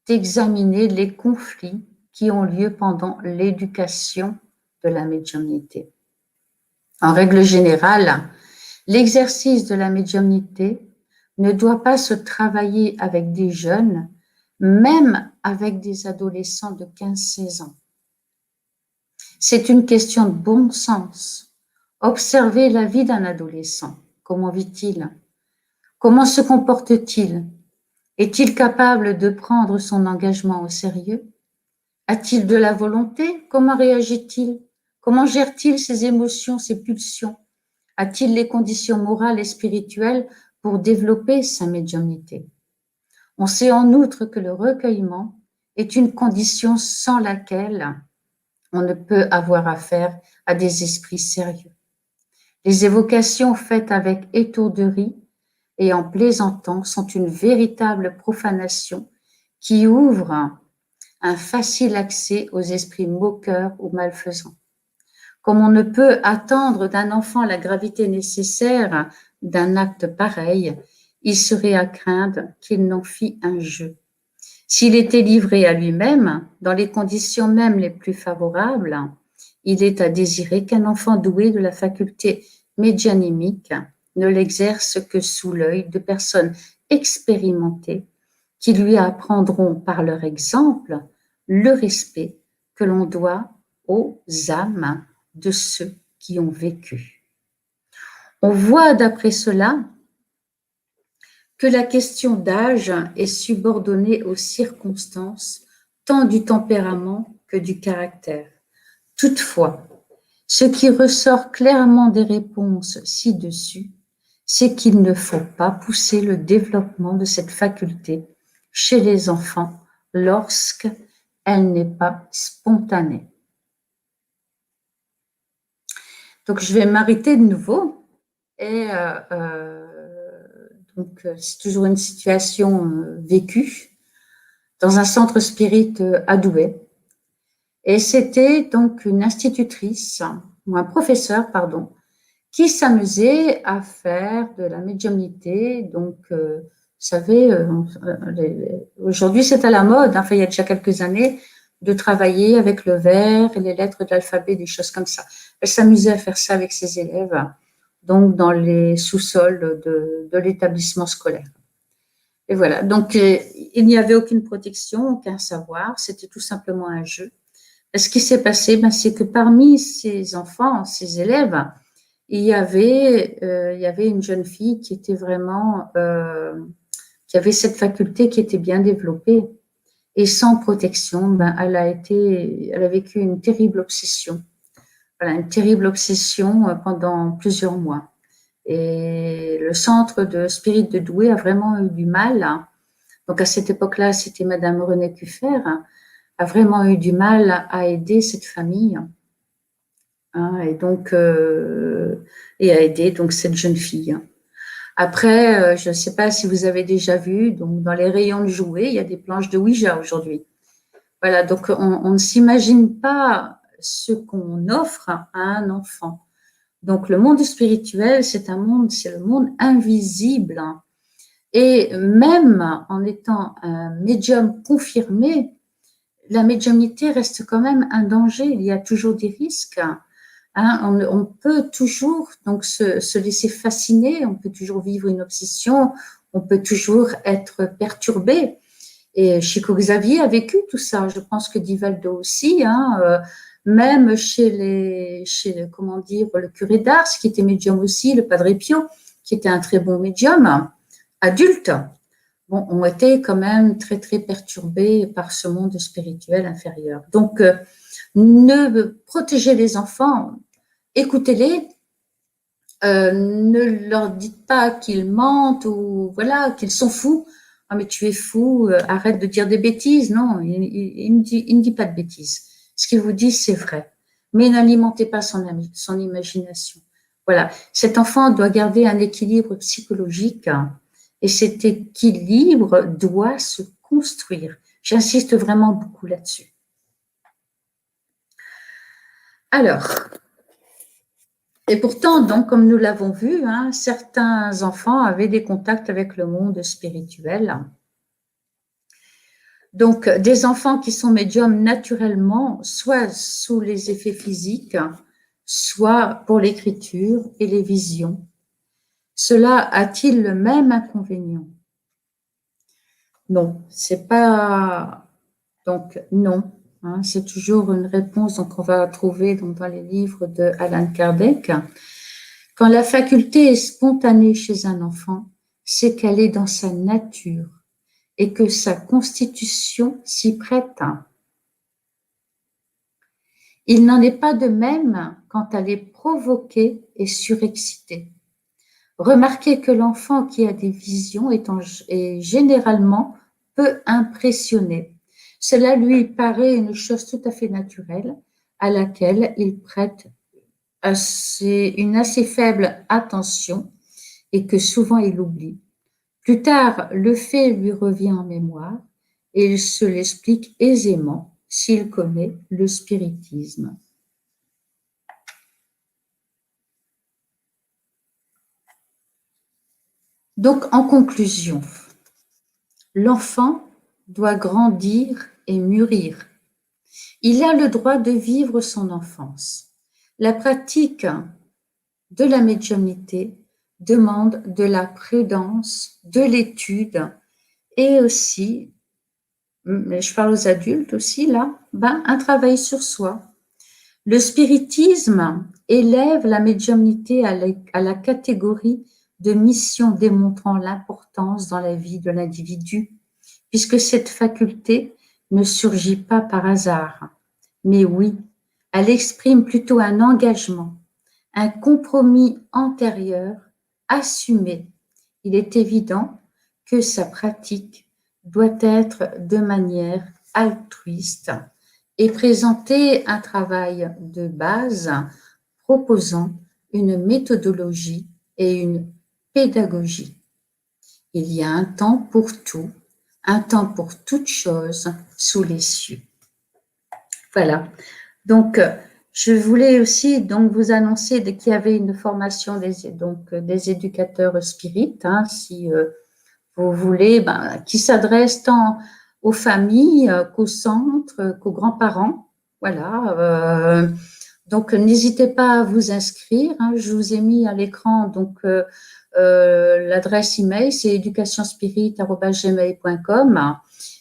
d'examiner les conflits qui ont lieu pendant l'éducation de la médiumnité. En règle générale, l'exercice de la médiumnité ne doit pas se travailler avec des jeunes, même avec des adolescents de 15-16 ans. C'est une question de bon sens. Observez la vie d'un adolescent. Comment vit-il? Comment se comporte-t-il? Est-il capable de prendre son engagement au sérieux? A-t-il de la volonté? Comment réagit-il? Comment gère-t-il ses émotions, ses pulsions? A-t-il les conditions morales et spirituelles pour développer sa médiumnité? On sait en outre que le recueillement est une condition sans laquelle on ne peut avoir affaire à des esprits sérieux. Les évocations faites avec étourderie et en plaisantant sont une véritable profanation qui ouvre un facile accès aux esprits moqueurs ou malfaisants. Comme on ne peut attendre d'un enfant la gravité nécessaire d'un acte pareil, il serait à craindre qu'il n'en fît un jeu. S'il était livré à lui-même, dans les conditions même les plus favorables, il est à désirer qu'un enfant doué de la faculté médianimique ne l'exerce que sous l'œil de personnes expérimentées qui lui apprendront par leur exemple le respect que l'on doit aux âmes de ceux qui ont vécu. On voit d'après cela que la question d'âge est subordonnée aux circonstances, tant du tempérament que du caractère. Toutefois, ce qui ressort clairement des réponses ci-dessus, c'est qu'il ne faut pas pousser le développement de cette faculté chez les enfants lorsqu'elle n'est pas spontanée. Donc, je vais m'arrêter de nouveau et Donc, c'est toujours une situation vécue dans un centre spirit à Douai. Et c'était donc une institutrice, ou un professeur, pardon, qui s'amusait à faire de la médiumnité. Donc, vous savez, aujourd'hui c'est à la mode, enfin il y a déjà quelques années, de travailler avec le verre et les lettres de l'alphabet, des choses comme ça. Elle s'amusait à faire ça avec ses élèves, donc dans les sous-sols de l'établissement scolaire. Et voilà, donc il n'y avait aucune protection, aucun savoir, c'était tout simplement un jeu. Et ce qui s'est passé, c'est que parmi ces enfants, ces élèves, il y avait une jeune fille qui était vraiment, qui avait cette faculté qui était bien développée. Et sans protection, elle a vécu une terrible obsession. Voilà, une terrible obsession pendant plusieurs mois. Et le centre de Spirit de Douai a vraiment eu du mal. Donc à cette époque-là, c'était Madame Renée Cuffer, a vraiment eu du mal à aider cette famille. Et donc, et à aider donc cette jeune fille. Après, je ne sais pas si vous avez déjà vu, donc dans les rayons de jouets, il y a des planches de Ouija aujourd'hui. Voilà, donc on ne s'imagine pas ce qu'on offre à un enfant. Donc le monde spirituel, c'est le monde invisible. Et même en étant un médium confirmé, la médiumnité reste quand même un danger. Il y a toujours des risques. On peut toujours donc se laisser fasciner, on peut toujours vivre une obsession, on peut toujours être perturbé. Et Chico Xavier a vécu tout ça. Je pense que Divaldo aussi, même chez le curé d'Ars, qui était médium aussi, le Padre Pio, qui était un très bon médium, adulte, ont été quand même très, très perturbés par ce monde spirituel inférieur. Donc, ne protégez les enfants, écoutez-les, ne leur dites pas qu'ils mentent ou voilà, qu'ils sont fous. Ah, mais tu es fou, arrête de dire des bêtises. Non, il ne dit pas de bêtises. Ce qu'il vous dit, c'est vrai. Mais n'alimentez pas son imagination. Voilà, cet enfant doit garder un équilibre psychologique et cet équilibre doit se construire. J'insiste vraiment beaucoup là-dessus. Alors, et pourtant, donc, comme nous l'avons vu, certains enfants avaient des contacts avec le monde spirituel. Donc, des enfants qui sont médiums naturellement, soit sous les effets physiques, soit pour l'écriture et les visions. Cela a-t-il le même inconvénient? Non, c'est pas. Donc, non. C'est toujours une réponse qu'on va trouver dans les livres de Allan Kardec. Quand la faculté est spontanée chez un enfant, c'est qu'elle est dans sa nature et que sa constitution s'y prête. Il n'en est pas de même quand elle est provoquée et surexcitée. Remarquez que l'enfant qui a des visions est généralement peu impressionné. Cela lui paraît une chose tout à fait naturelle à laquelle il prête une assez faible attention et que souvent il oublie. Plus tard, le fait lui revient en mémoire et il se l'explique aisément s'il connaît le spiritisme. Donc, en conclusion, l'enfant doit grandir et mûrir. Il a le droit de vivre son enfance. La pratique de la médiumnité demande de la prudence, de l'étude et aussi, je parle aux adultes aussi là, un travail sur soi. Le spiritisme élève la médiumnité à la catégorie de mission démontrant l'importance dans la vie de l'individu, puisque cette faculté ne surgit pas par hasard, mais oui, elle exprime plutôt un engagement, un compromis antérieur, assumé. Il est évident que sa pratique doit être de manière altruiste et présenter un travail de base proposant une méthodologie et une pédagogie. Il y a un temps pour tout, un temps pour toute chose sous les cieux. Voilà. Donc, je voulais aussi donc vous annoncer qu'il y avait une formation des éducateurs spirites, hein, si vous voulez, qui s'adresse tant aux familles qu'aux centres, qu'aux grands-parents. Voilà. Donc, n'hésitez pas à vous inscrire, hein. Je vous ai mis à l'écran donc l'adresse email, c'est educationspirit@gmail.com.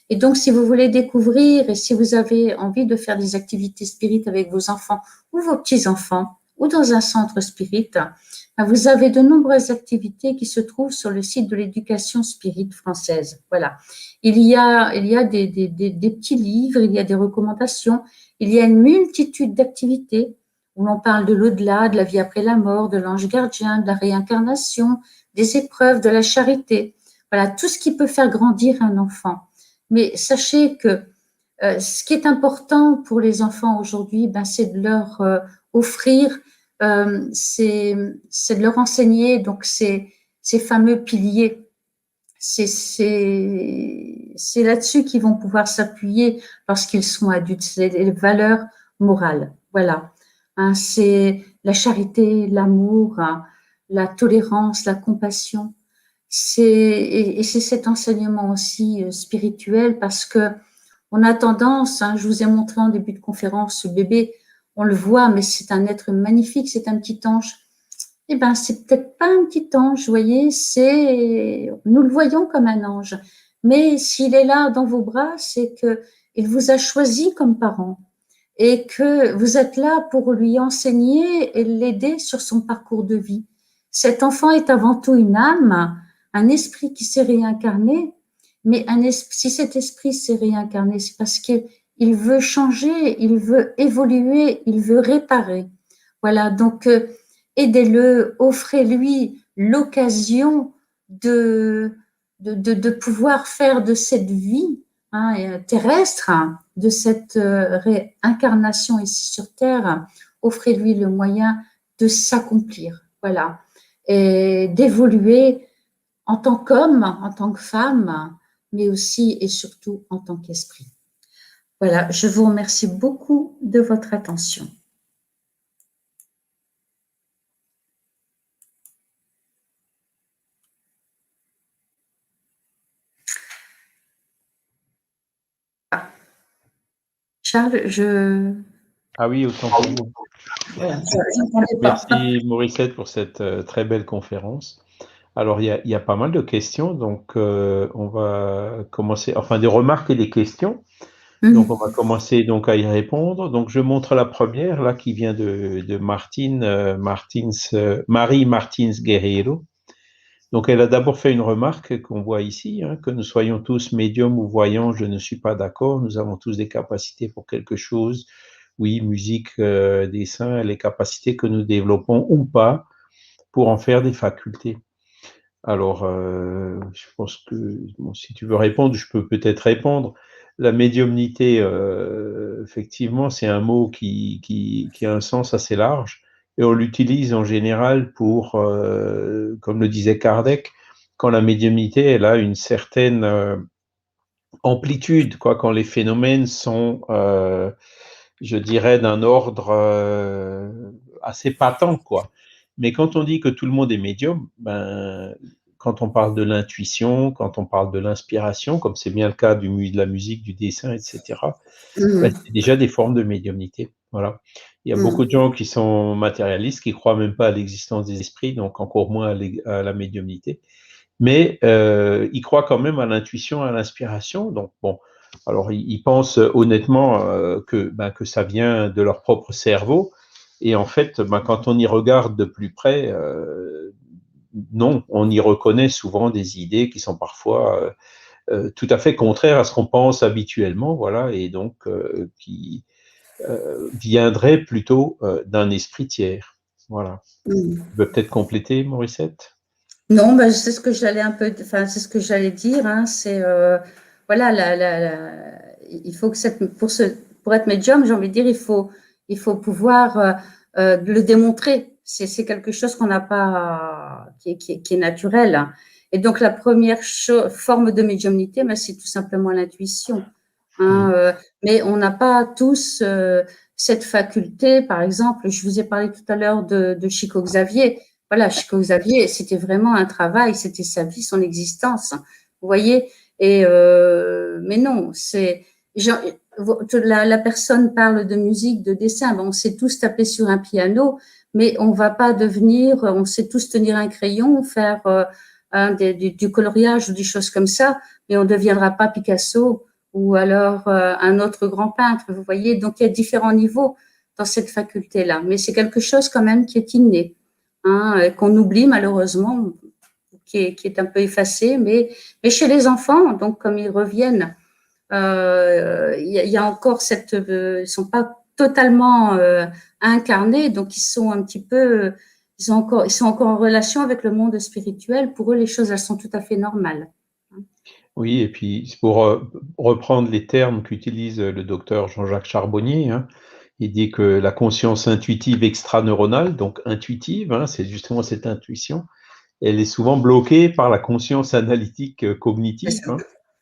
Et donc, si vous voulez découvrir et si vous avez envie de faire des activités spirites avec vos enfants ou vos petits-enfants ou dans un centre spirit, vous avez de nombreuses activités qui se trouvent sur le site de l'éducation spirit française. Voilà. Il y a des petits livres, il y a des recommandations, il y a une multitude d'activités où l'on parle de l'au-delà, de la vie après la mort, de l'ange gardien, de la réincarnation, des épreuves, de la charité. Voilà, tout ce qui peut faire grandir un enfant. Mais sachez que ce qui est important pour les enfants aujourd'hui, c'est de leur offrir, c'est de leur enseigner donc ces fameux piliers. C'est là-dessus qu'ils vont pouvoir s'appuyer lorsqu'ils sont adultes. C'est les valeurs morales. Voilà. Hein, c'est la charité, l'amour, hein, la tolérance, la compassion. Et c'est cet enseignement aussi spirituel parce que on a tendance, hein, je vous ai montré en début de conférence, ce bébé, on le voit, mais c'est un être magnifique, c'est un petit ange. Eh bien, c'est peut-être pas un petit ange, vous voyez, nous le voyons comme un ange. Mais s'il est là dans vos bras, c'est qu'il vous a choisi comme parent et que vous êtes là pour lui enseigner et l'aider sur son parcours de vie. Cet enfant est avant tout une âme, un esprit qui s'est réincarné, mais si cet esprit s'est réincarné, c'est parce qu'il veut changer, il veut évoluer, il veut réparer. Voilà, donc aidez-le, offrez-lui l'occasion de pouvoir faire de cette vie terrestre, de cette réincarnation ici sur Terre, offrez-lui le moyen de s'accomplir, voilà, et d'évoluer en tant qu'homme, en tant que femme, mais aussi et surtout en tant qu'esprit. Voilà, je vous remercie beaucoup de votre attention. Charles, Ah oui, autant pour vous. Voilà, je Merci Morissette pour cette très belle conférence. Alors, il y a pas mal de questions, donc on va commencer, enfin des remarques et des questions. Donc, on va commencer donc à y répondre. Donc, je montre la première là qui vient de Marie Martins Guerrero. Donc, elle a d'abord fait une remarque qu'on voit ici, hein, que nous soyons tous médiums ou voyants, je ne suis pas d'accord. Nous avons tous des capacités pour quelque chose. Oui, musique, dessin, les capacités que nous développons ou pas pour en faire des facultés. Alors, je pense que bon, si tu veux répondre, je peux peut-être répondre. La médiumnité, effectivement, c'est un mot qui a un sens assez large et on l'utilise en général pour, comme le disait Kardec, quand la médiumnité, elle a une certaine amplitude, quoi, quand les phénomènes sont, je dirais, d'un ordre assez patent, quoi. Mais quand on dit que tout le monde est médium, quand on parle de l'intuition, quand on parle de l'inspiration, comme c'est bien le cas de la musique, du dessin, etc., c'est déjà des formes de médiumnité. Voilà. Il y a beaucoup de gens qui sont matérialistes, qui croient même pas à l'existence des esprits, donc encore moins à la médiumnité. Mais ils croient quand même à l'intuition, à l'inspiration. Donc bon, alors ils pensent honnêtement que ça vient de leur propre cerveau. Et en fait, quand on y regarde de plus près, non, on y reconnaît souvent des idées qui sont parfois tout à fait contraires à ce qu'on pense habituellement, voilà, et donc qui viendraient plutôt d'un esprit tiers. Voilà. Tu veux peut-être compléter, Morissette? Non, c'est ce que j'allais c'est ce que j'allais dire. Hein, c'est voilà, il faut que pour être médium, j'ai envie de dire, il faut pouvoir le démontrer. C'est quelque chose qu'on n'a pas, qui est naturel. Et donc, la première forme de médiumnité, ben, c'est tout simplement l'intuition. Hein, mais on n'a pas tous cette faculté. Par exemple, je vous ai parlé tout à l'heure de Chico Xavier. Voilà, Chico Xavier, c'était vraiment un travail, c'était sa vie, son existence. Vous voyez. Et mais non, c'est genre, la personne parle de musique, de dessin. Bon, on sait tous taper sur un piano, mais on va pas devenir. On sait tous tenir un crayon, faire du coloriage ou des choses comme ça, mais on ne deviendra pas Picasso ou alors un autre grand peintre, vous voyez. Donc, il y a différents niveaux dans cette faculté-là. Mais c'est quelque chose quand même qui est inné, hein, qu'on oublie malheureusement, qui est un peu effacé. Mais chez les enfants, donc comme ils reviennent, il y a encore cette... ils ne sont pas totalement incarnés, donc ils sont un petit peu... ils sont encore en relation avec le monde spirituel. Pour eux, les choses, elles sont tout à fait normales. Oui, et puis pour reprendre les termes qu'utilise le docteur Jean-Jacques Charbonnier, hein, il dit que la conscience intuitive extraneuronale, donc intuitive, hein, c'est justement cette intuition, elle est souvent bloquée par la conscience analytique cognitive. Hein,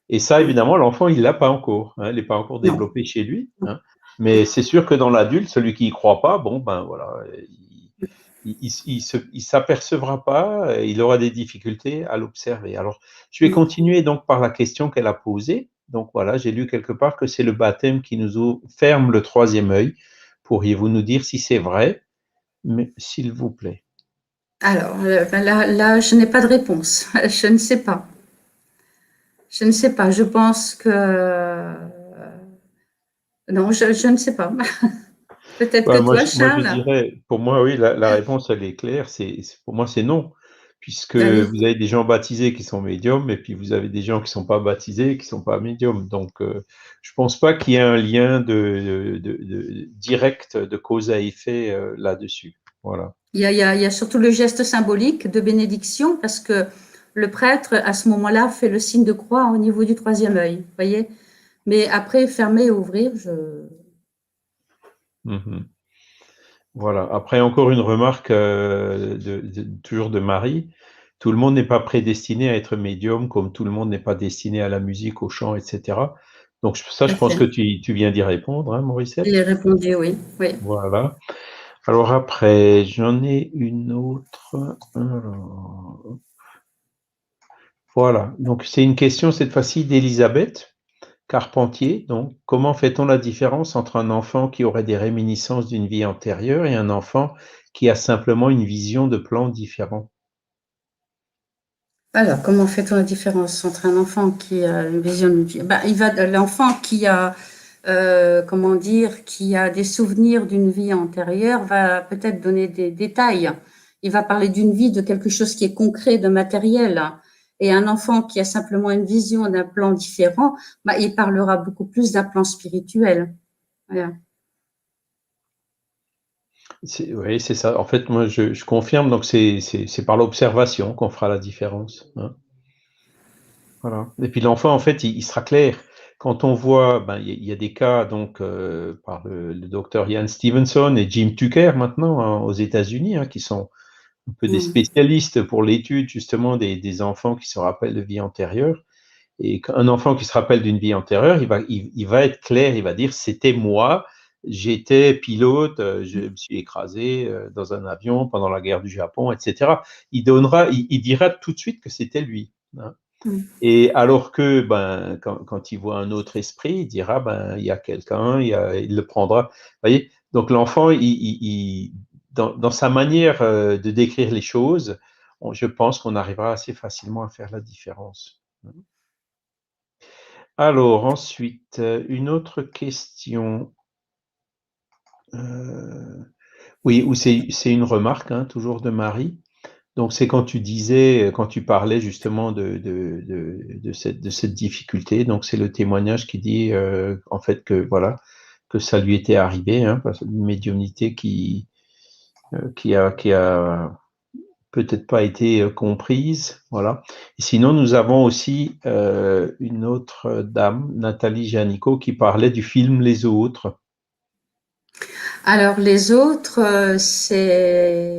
et ça, évidemment, l'enfant, il l'a pas encore. Hein, elle n'est pas encore Non. développée chez lui. Hein, mais c'est sûr que dans l'adulte, celui qui y croit pas, bon, ben voilà, il s'apercevra pas, il aura des difficultés à l'observer. Alors, je vais continuer donc par la question qu'elle a posée. Donc voilà, j'ai lu quelque part que c'est le baptême qui nous ferme le troisième œil. Pourriez-vous nous dire si c'est vrai, mais s'il vous plaît? Alors, ben là, je n'ai pas de réponse. Je ne sais pas. Je ne sais pas. Je pense que non, je ne sais pas. Peut-être Ouais, que toi, moi, je Charles. dirais, pour moi, oui, la réponse, elle est claire. Pour moi, c'est non, puisque Ben oui. vous avez des gens baptisés qui sont médiums, et puis vous avez des gens qui sont pas baptisés et qui sont pas médiums. Donc, je pense pas qu'il y ait un lien direct de cause à effet là-dessus. Voilà. Il y a surtout le geste symbolique de bénédiction parce que le prêtre, à ce moment-là, fait le signe de croix au niveau du troisième œil. Vous voyez. Mais après, fermer et ouvrir, Mhm. Voilà. Après, encore une remarque toujours de Marie. Tout le monde n'est pas prédestiné à être médium, comme tout le monde n'est pas destiné à la musique, au chant, etc. Donc ça, tout je à pense fait. que tu viens d'y répondre, hein, J'ai Morissette. répondu oui. Oui. Voilà. Alors après, j'en ai une autre. Alors, voilà. Donc c'est une question cette fois-ci d'Elisabeth Carpentier. Donc, comment fait-on la différence entre un enfant qui aurait des réminiscences d'une vie antérieure et un enfant qui a simplement une vision de plan différent? Alors, comment fait-on la différence entre un enfant qui a une vision de vie? Ben, l'enfant qui a, comment dire, qui a des souvenirs d'une vie antérieure va peut-être donner des détails. Il va parler d'une vie, de quelque chose qui est concret, de matériel. Et un enfant qui a simplement une vision d'un plan différent, ben, il parlera beaucoup plus d'un plan spirituel. Voilà. Oui, c'est ça. En fait, moi, je confirme. Donc, c'est par l'observation qu'on fera la différence. Hein. Voilà. Et puis l'enfant, en fait, il sera clair. Quand on voit, ben, il y a des cas donc par le docteur Ian Stevenson et Jim Tucker maintenant hein, aux États-Unis, hein, qui sont un peu des Mm. spécialistes pour l'étude justement des enfants qui se rappellent de vie antérieure. Et un enfant qui se rappelle d'une vie antérieure, il va être clair, il va dire c'était moi, j'étais pilote, je me suis écrasé dans un avion pendant la guerre du Japon, etc. Il dira tout de suite que c'était lui. Hein. Mm. Et alors que ben, quand il voit un autre esprit, il dira ben, il y a quelqu'un, il le prendra. Vous voyez. Donc l'enfant, dans sa manière de décrire les choses, je pense qu'on arrivera assez facilement à faire la différence. Alors ensuite, une autre question. Oui, ou c'est une remarque, hein, toujours de Marie. Donc c'est quand tu disais, quand tu parlais justement de cette difficulté. Donc c'est le témoignage qui dit en fait que voilà que ça lui était arrivé, hein, une médiumnité qui a peut-être pas été comprise, voilà. Et sinon nous avons aussi une autre dame, Nathalie Janico, qui parlait du film Les Autres. Alors les autres,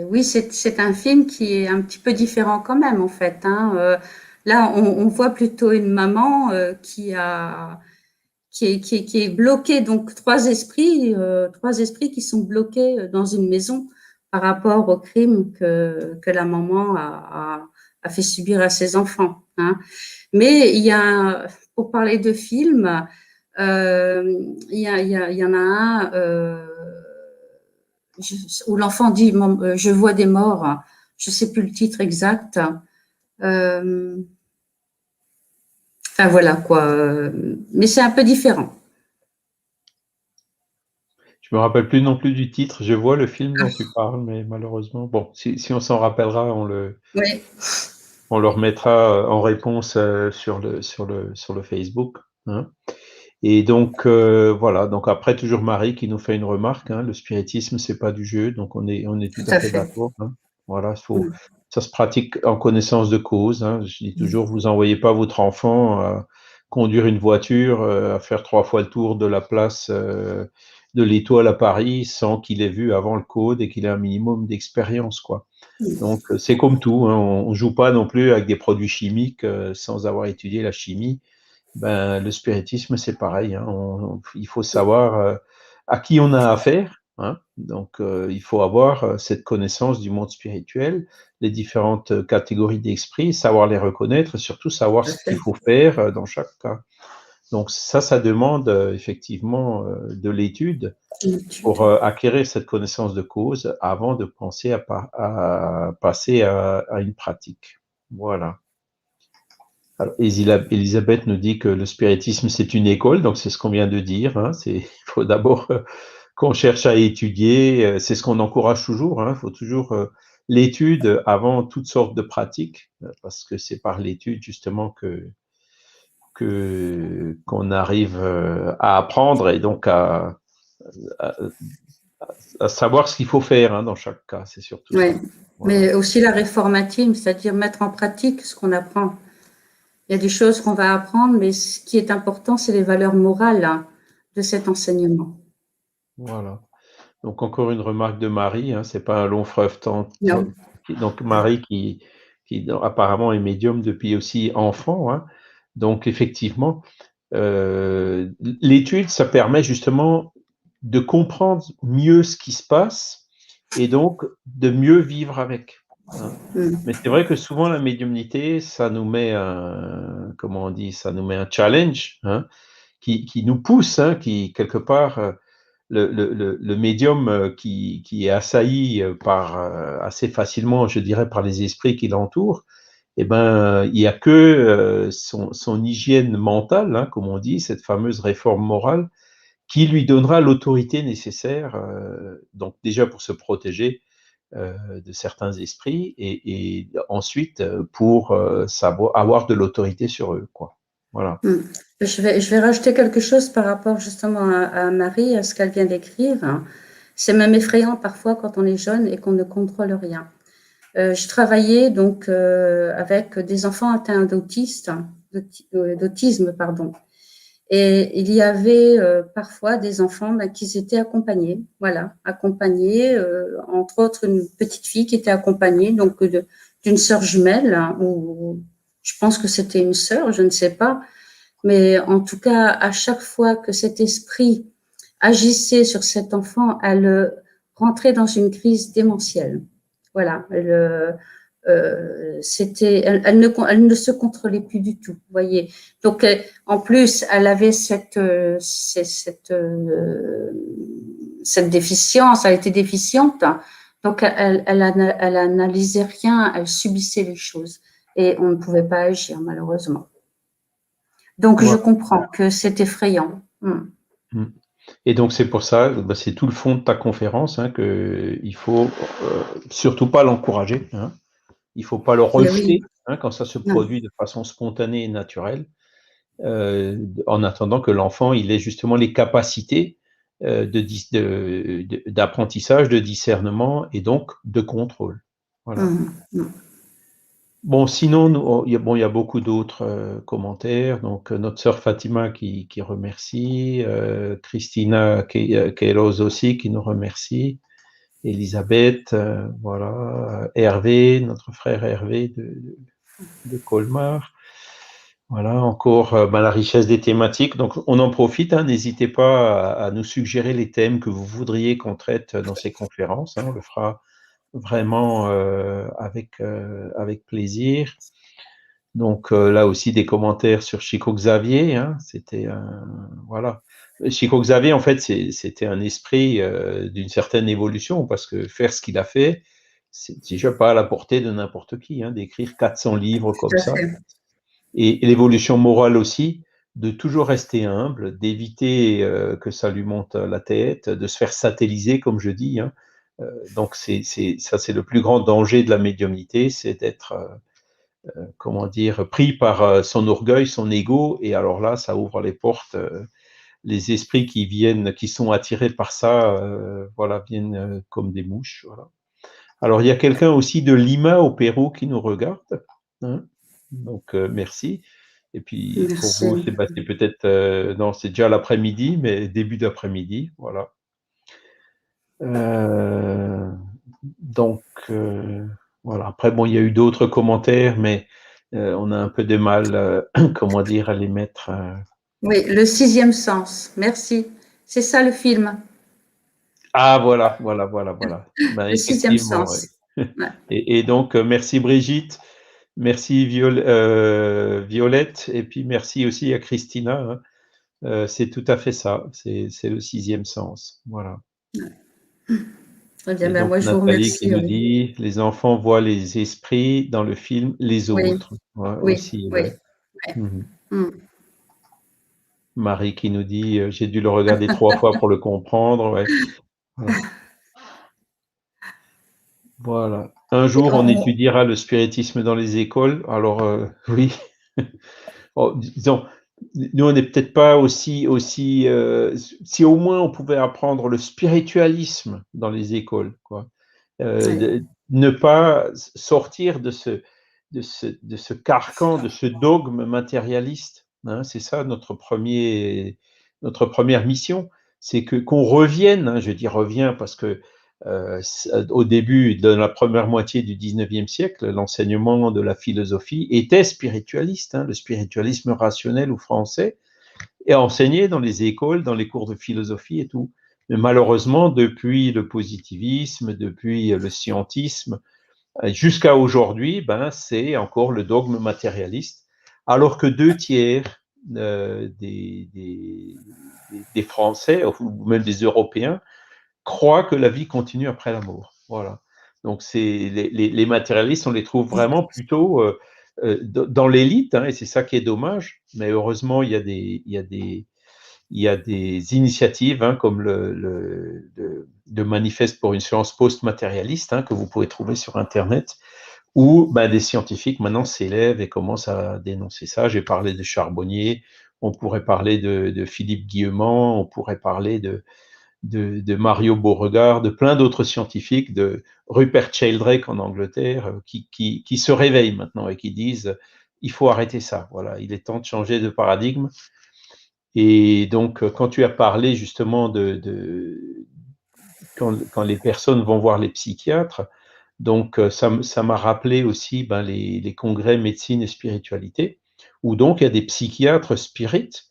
oui, c'est un film qui est un petit peu différent quand même en fait, hein. Là, on voit plutôt une maman qui est bloquée, donc trois esprits qui sont bloqués dans une maison par rapport au crime que la maman a fait subir à ses enfants, hein. Mais pour parler de films, il y en a un où l'enfant dit je vois des morts. Je sais plus le titre exact. Euh, enfin voilà quoi. Mais c'est un peu différent. Je me rappelle plus non plus du titre. Je vois le film dont tu parles, mais malheureusement, bon, si on s'en rappellera, Oui, on le remettra en réponse sur le Facebook, hein. Et donc voilà. Donc après, toujours Marie qui nous fait une remarque, hein, le spiritisme, c'est pas du jeu. Donc on est tout tout à à fait fait. d'accord, hein. Voilà, Mm. ça se pratique en connaissance de cause, hein. Je dis toujours, vous envoyez pas votre enfant à conduire une voiture, à faire 3 fois le tour de la place de l'Étoile à Paris sans qu'il ait vu avant le code et qu'il ait un minimum d'expérience, quoi. Donc c'est comme tout, hein, on joue pas non plus avec des produits chimiques sans avoir étudié la chimie. Ben, le spiritisme, c'est pareil, hein. Il faut savoir à qui on a affaire, hein. Donc, il faut avoir cette connaissance du monde spirituel, les différentes catégories d'esprits, savoir les reconnaître et surtout savoir Tout à ce qu'il fait. faut faire dans chaque cas. Donc, ça demande effectivement de l'étude Une étude. pour acquérir cette connaissance de cause avant de penser à passer à une pratique. Voilà. Alors, Elisabeth nous dit que le spiritisme, c'est une école, donc c'est ce qu'on vient de dire, hein. Il faut d'abord qu'on cherche à étudier, c'est ce qu'on encourage toujours, hein. Il faut toujours l'étude avant toutes sortes de pratiques, parce que c'est par l'étude justement qu'on arrive à apprendre et donc à, à savoir ce qu'il faut faire, hein, dans chaque cas, c'est surtout Oui. ça. Voilà. Mais aussi la réformative, c'est-à-dire mettre en pratique ce qu'on apprend. Il y a des choses qu'on va apprendre, mais ce qui est important, c'est les valeurs morales, hein, de cet enseignement. Voilà. Donc encore une remarque de Marie, hein, c'est pas un long fleuve Non. donc Marie qui apparemment est médium depuis aussi enfant, hein. Donc effectivement, l'étude, ça permet justement de comprendre mieux ce qui se passe et donc de mieux vivre avec, hein. Mm. Mais c'est vrai que souvent la médiumnité, ça nous met comment on dit, ça nous met un challenge, hein, qui nous pousse, hein, qui quelque part le médium qui est assailli par assez facilement, je dirais, par les esprits qui l'entourent, eh ben, il n'y a que son hygiène mentale, hein, comme on dit, cette fameuse réforme morale, qui lui donnera l'autorité nécessaire, donc déjà pour se protéger de certains esprits et ensuite pour savoir avoir de l'autorité sur eux, quoi. Voilà. Mm. Je vais rajouter quelque chose par rapport justement à Marie, à ce qu'elle vient d'écrire. C'est même effrayant parfois quand on est jeune et qu'on ne contrôle rien. Je travaillais donc avec des enfants atteints d'autisme, pardon. Et il y avait parfois des enfants qui étaient accompagnés, voilà, accompagnés, entre autres une petite fille qui était accompagnée donc d'une sœur jumelle, hein, ou je pense que c'était une sœur, je ne sais pas, mais en tout cas, à chaque fois que cet esprit agissait sur cet enfant, elle rentrait dans une crise démentielle. Voilà, elle ne se contrôlait plus du tout, vous voyez. Donc, en plus, elle avait cette déficience, elle était déficiente, donc elle analysait rien, elle subissait les choses et on ne pouvait pas agir, malheureusement. Donc, je Voilà. comprends que c'est effrayant. Mm. Et donc c'est pour ça, bah, c'est tout le fond de ta conférence, hein, que il faut surtout pas l'encourager, hein. Il faut pas le Mais oui, rejeter, hein, quand ça se non. produit de façon spontanée et naturelle, en attendant que l'enfant il ait justement les capacités d'apprentissage, de discernement et donc de contrôle. Voilà. Mmh, mmh. Bon, sinon, il y a beaucoup d'autres commentaires. Donc, notre sœur Fatima qui remercie, Christina Queiroz aussi qui nous remercie, Elisabeth, voilà, Hervé, notre frère Hervé de Colmar. Voilà, encore la richesse des thématiques. Donc, on en profite, hein, n'hésitez pas à nous suggérer les thèmes que vous voudriez qu'on traite dans ces conférences. Hein, on le fera vraiment avec plaisir. Donc là aussi des commentaires sur Chico Xavier, hein, c'était voilà. Chico Xavier, en fait, c'était un esprit d'une certaine évolution, parce que faire ce qu'il a fait, c'est déjà pas à la portée de n'importe qui, hein, d'écrire 400 livres Tout comme à ça. fait. Et l'évolution morale aussi, de toujours rester humble, d'éviter que ça lui monte à la tête, de se faire satelliser, comme je dis. Hein. Donc ça, c'est le plus grand danger de la médiumnité, c'est d'être comment dire, pris par son orgueil, son ego, et alors là, ça ouvre les portes. Les esprits qui viennent, qui sont attirés par ça, voilà, viennent comme des mouches. Voilà. Alors, il y a quelqu'un aussi de Lima au Pérou qui nous regarde. Hein. Donc, merci. Et puis, pour vous, Merci. c'est peut-être, non, c'est déjà l'après-midi, mais début d'après-midi, voilà. Euh, donc, voilà. Après, bon, il y a eu d'autres commentaires, mais on a un peu de mal, comment dire, à les mettre. Oui, le sixième sens. Merci. C'est ça le film, Ah, voilà. Ben, le sixième effectivement, sens. ouais. Ouais. Et donc, merci Brigitte, merci Violette, et puis merci aussi à Christina. Hein. C'est tout à fait ça, c'est le sixième sens. Voilà. Très bien, Et ben donc moi je vous Nathalie qui remercie. nous dit, les enfants voient les esprits dans le film Les Oui, Autres. Ouais, oui, aussi, oui. ouais. Ouais. Mhm. Mm. Marie qui nous dit, j'ai dû le regarder 3 fois pour le comprendre. Ouais. Voilà. Voilà. Un Et jour, on étudiera le spiritisme dans les écoles. Alors, oui. Oh, disons, nous, on n'est peut-être pas aussi. Si au moins on pouvait apprendre le spiritualisme dans les écoles, quoi. oui, Ne pas sortir de ce carcan, de ce dogme matérialiste. Hein, c'est ça notre première mission, c'est qu'on revienne. Hein, je dis revient parce que au début de la première moitié du 19e siècle, l'enseignement de la philosophie était spiritualiste. Hein, le spiritualisme rationnel ou français est enseigné dans les écoles, dans les cours de philosophie et tout. Mais malheureusement, depuis le positivisme, depuis le scientisme, jusqu'à aujourd'hui, ben, c'est encore le dogme matérialiste, alors que 2 tiers des Français, ou même des Européens, croient que la vie continue après la mort. Voilà. Donc, les matérialistes, on les trouve vraiment plutôt dans l'élite, hein, et c'est ça qui est dommage. Mais heureusement, il y a des initiatives, hein, comme le manifeste pour une science post-matérialiste, hein, que vous pouvez trouver sur Internet, où ben, des scientifiques maintenant s'élèvent et commencent à dénoncer ça. J'ai parlé de Charbonnier, on pourrait parler de Philippe Guillemont, on pourrait parler de Mario Beauregard, de plein d'autres scientifiques, de Rupert Sheldrake en Angleterre, qui se réveillent maintenant et qui disent il faut arrêter ça. Voilà, il est temps de changer de paradigme. Et donc, quand tu as parlé justement quand les personnes vont voir les psychiatres, donc ça m'a rappelé aussi ben, les congrès médecine et spiritualité, où donc il y a des psychiatres spirites,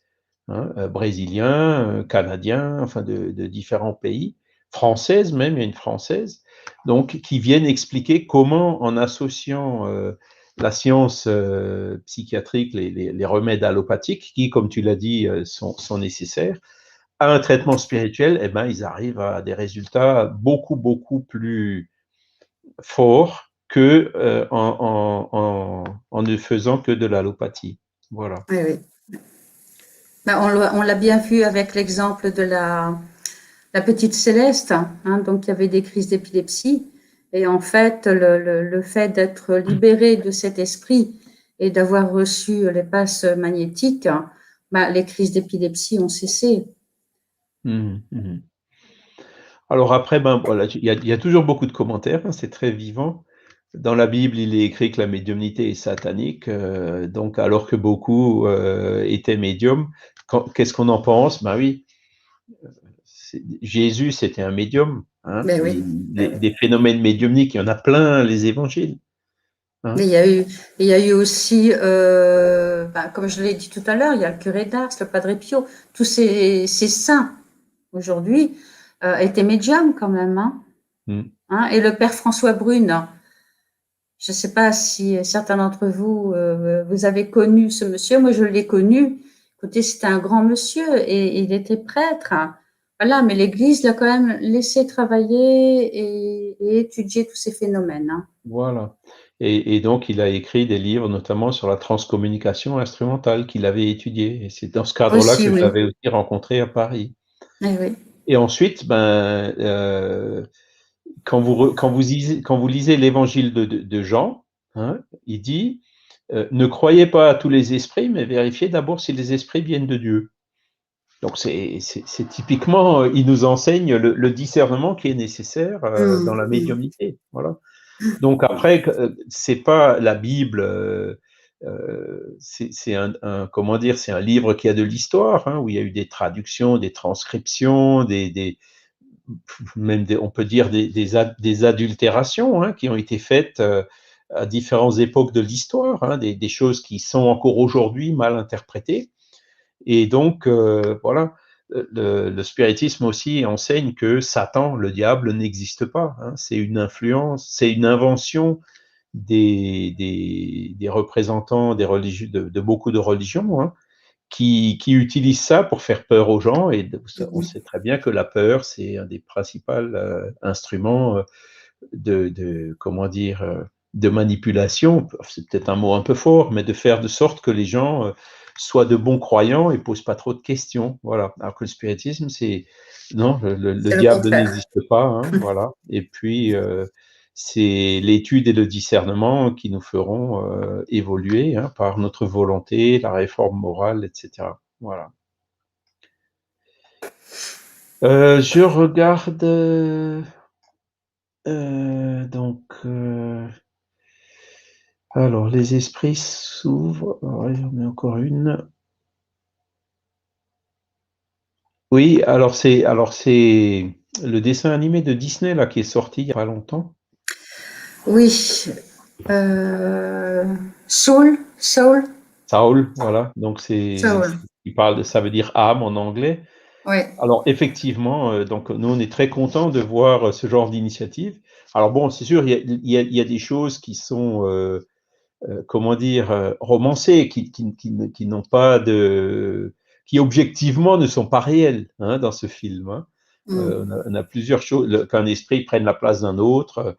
hein, brésiliens, canadiens, enfin de différents pays, françaises même, il y a une française, donc qui viennent expliquer comment, en associant la science psychiatrique, les remèdes allopathiques, qui, comme tu l'as dit, sont nécessaires, à un traitement spirituel, eh ben, ils arrivent à des résultats beaucoup plus forts que en ne faisant que de l'allopathie. Voilà. oui, oui. Ben, on l'a bien vu avec l'exemple de la petite Céleste, hein, donc qui avait des crises d'épilepsie. Et en fait, le fait d'être libéré de cet esprit et d'avoir reçu les passes magnétiques, ben, les crises d'épilepsie ont cessé. Mmh, mmh. Alors après, ben voilà, il y a toujours beaucoup de commentaires, hein, c'est très vivant. dans la Bible, il est écrit que la médiumnité est satanique, donc alors que beaucoup étaient médiums. Qu'est-ce qu'on en pense? Ben oui, Jésus, c'était un médium. Hein, Ben oui. Ben oui. des phénomènes médiumniques, il y en a plein, les évangiles. Hein. Mais il y a eu aussi, comme je l'ai dit tout à l'heure, il y a le curé d'Ars, le Padre Pio, tous ces saints aujourd'hui étaient médiums quand même. Hein, et le père François Brune, je ne sais pas si certains d'entre vous, vous avez connu ce monsieur. Moi, je l'ai connu. Écoutez, c'était un grand monsieur et il était prêtre. Voilà, mais l'Église l'a quand même laissé travailler et étudier tous ces phénomènes. Voilà. Et donc, il a écrit des livres, notamment sur la transcommunication instrumentale qu'il avait étudié. Et c'est dans ce cadre-là Aussi, que je oui. l'avais aussi rencontré à Paris. Eh oui. Et ensuite, quand vous lisez l'évangile de Jean, hein, il dit ne croyez pas à tous les esprits, mais vérifiez d'abord si les esprits viennent de Dieu. Donc, c'est typiquement, il nous enseigne le discernement qui est nécessaire dans la médiumnité. Voilà. Donc, après, c'est pas la Bible. C'est comment dire, c'est un livre qui a de l'histoire, hein, où il y a eu des traductions, des transcriptions, même on peut dire des adultérations, hein, qui ont été faites à différentes époques de l'histoire, hein, des choses qui sont encore aujourd'hui mal interprétées. Et donc, voilà, le spiritisme aussi enseigne que Satan, le diable, n'existe pas. Hein, c'est une influence, c'est une invention des représentants des religieux, de beaucoup de religions, hein, qui utilisent ça pour faire peur aux gens. Et on sait très bien que la peur, c'est un des principaux instruments comment dire, de manipulation. C'est peut-être un mot un peu fort, mais de faire de sorte que les gens soient de bons croyants et posent pas trop de questions. Voilà. Alors que le spiritisme, c'est non, le C'est le diable contraire. n'existe pas. Hein, voilà. Et puis c'est l'étude et le discernement qui nous feront évoluer, hein, par notre volonté, la réforme morale, etc. Voilà. Je regarde donc. Alors, les esprits s'ouvrent. Alors, j'en ai encore une. Oui, alors c'est le dessin animé de Disney là qui est sorti il y a pas longtemps. Oui. Soul, Soul, Saul, voilà. Donc Soul. il parle de, ça veut dire âme en anglais. Oui. Alors effectivement, donc nous on est très contents de voir ce genre d'initiative. Alors bon, c'est sûr, il y a des choses qui sont comment dire, romancées, qui n'ont pas qui objectivement ne sont pas réelles, hein, dans ce film. Hein. On a plusieurs choses, qu'un esprit prenne la place d'un autre.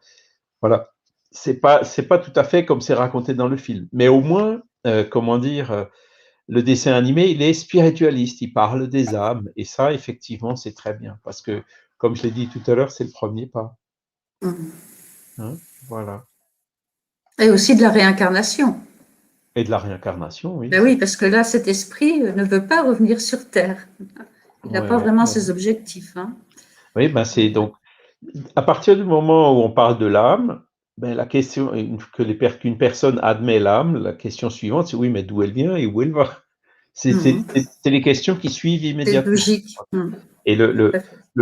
Voilà. C'est pas tout à fait comme c'est raconté dans le film. Mais au moins, comment dire, le dessin animé, il est spiritualiste, il parle des âmes. Et ça, effectivement, c'est très bien. Parce que, comme je l'ai dit tout à l'heure, c'est le premier pas. Hein, voilà. Et aussi de la réincarnation. Et de la réincarnation, oui. Ben oui, parce que là, cet esprit ne veut pas revenir sur Terre. Il n'a Ouais, pas ouais, vraiment ouais. ses objectifs. Hein. Oui, ben c'est donc, à partir du moment où on parle de l'âme, ben la question, qu'une personne admet l'âme, la question suivante, c'est oui, mais d'où elle vient et où elle va? C'est les questions qui suivent C'est immédiatement. logique. Et le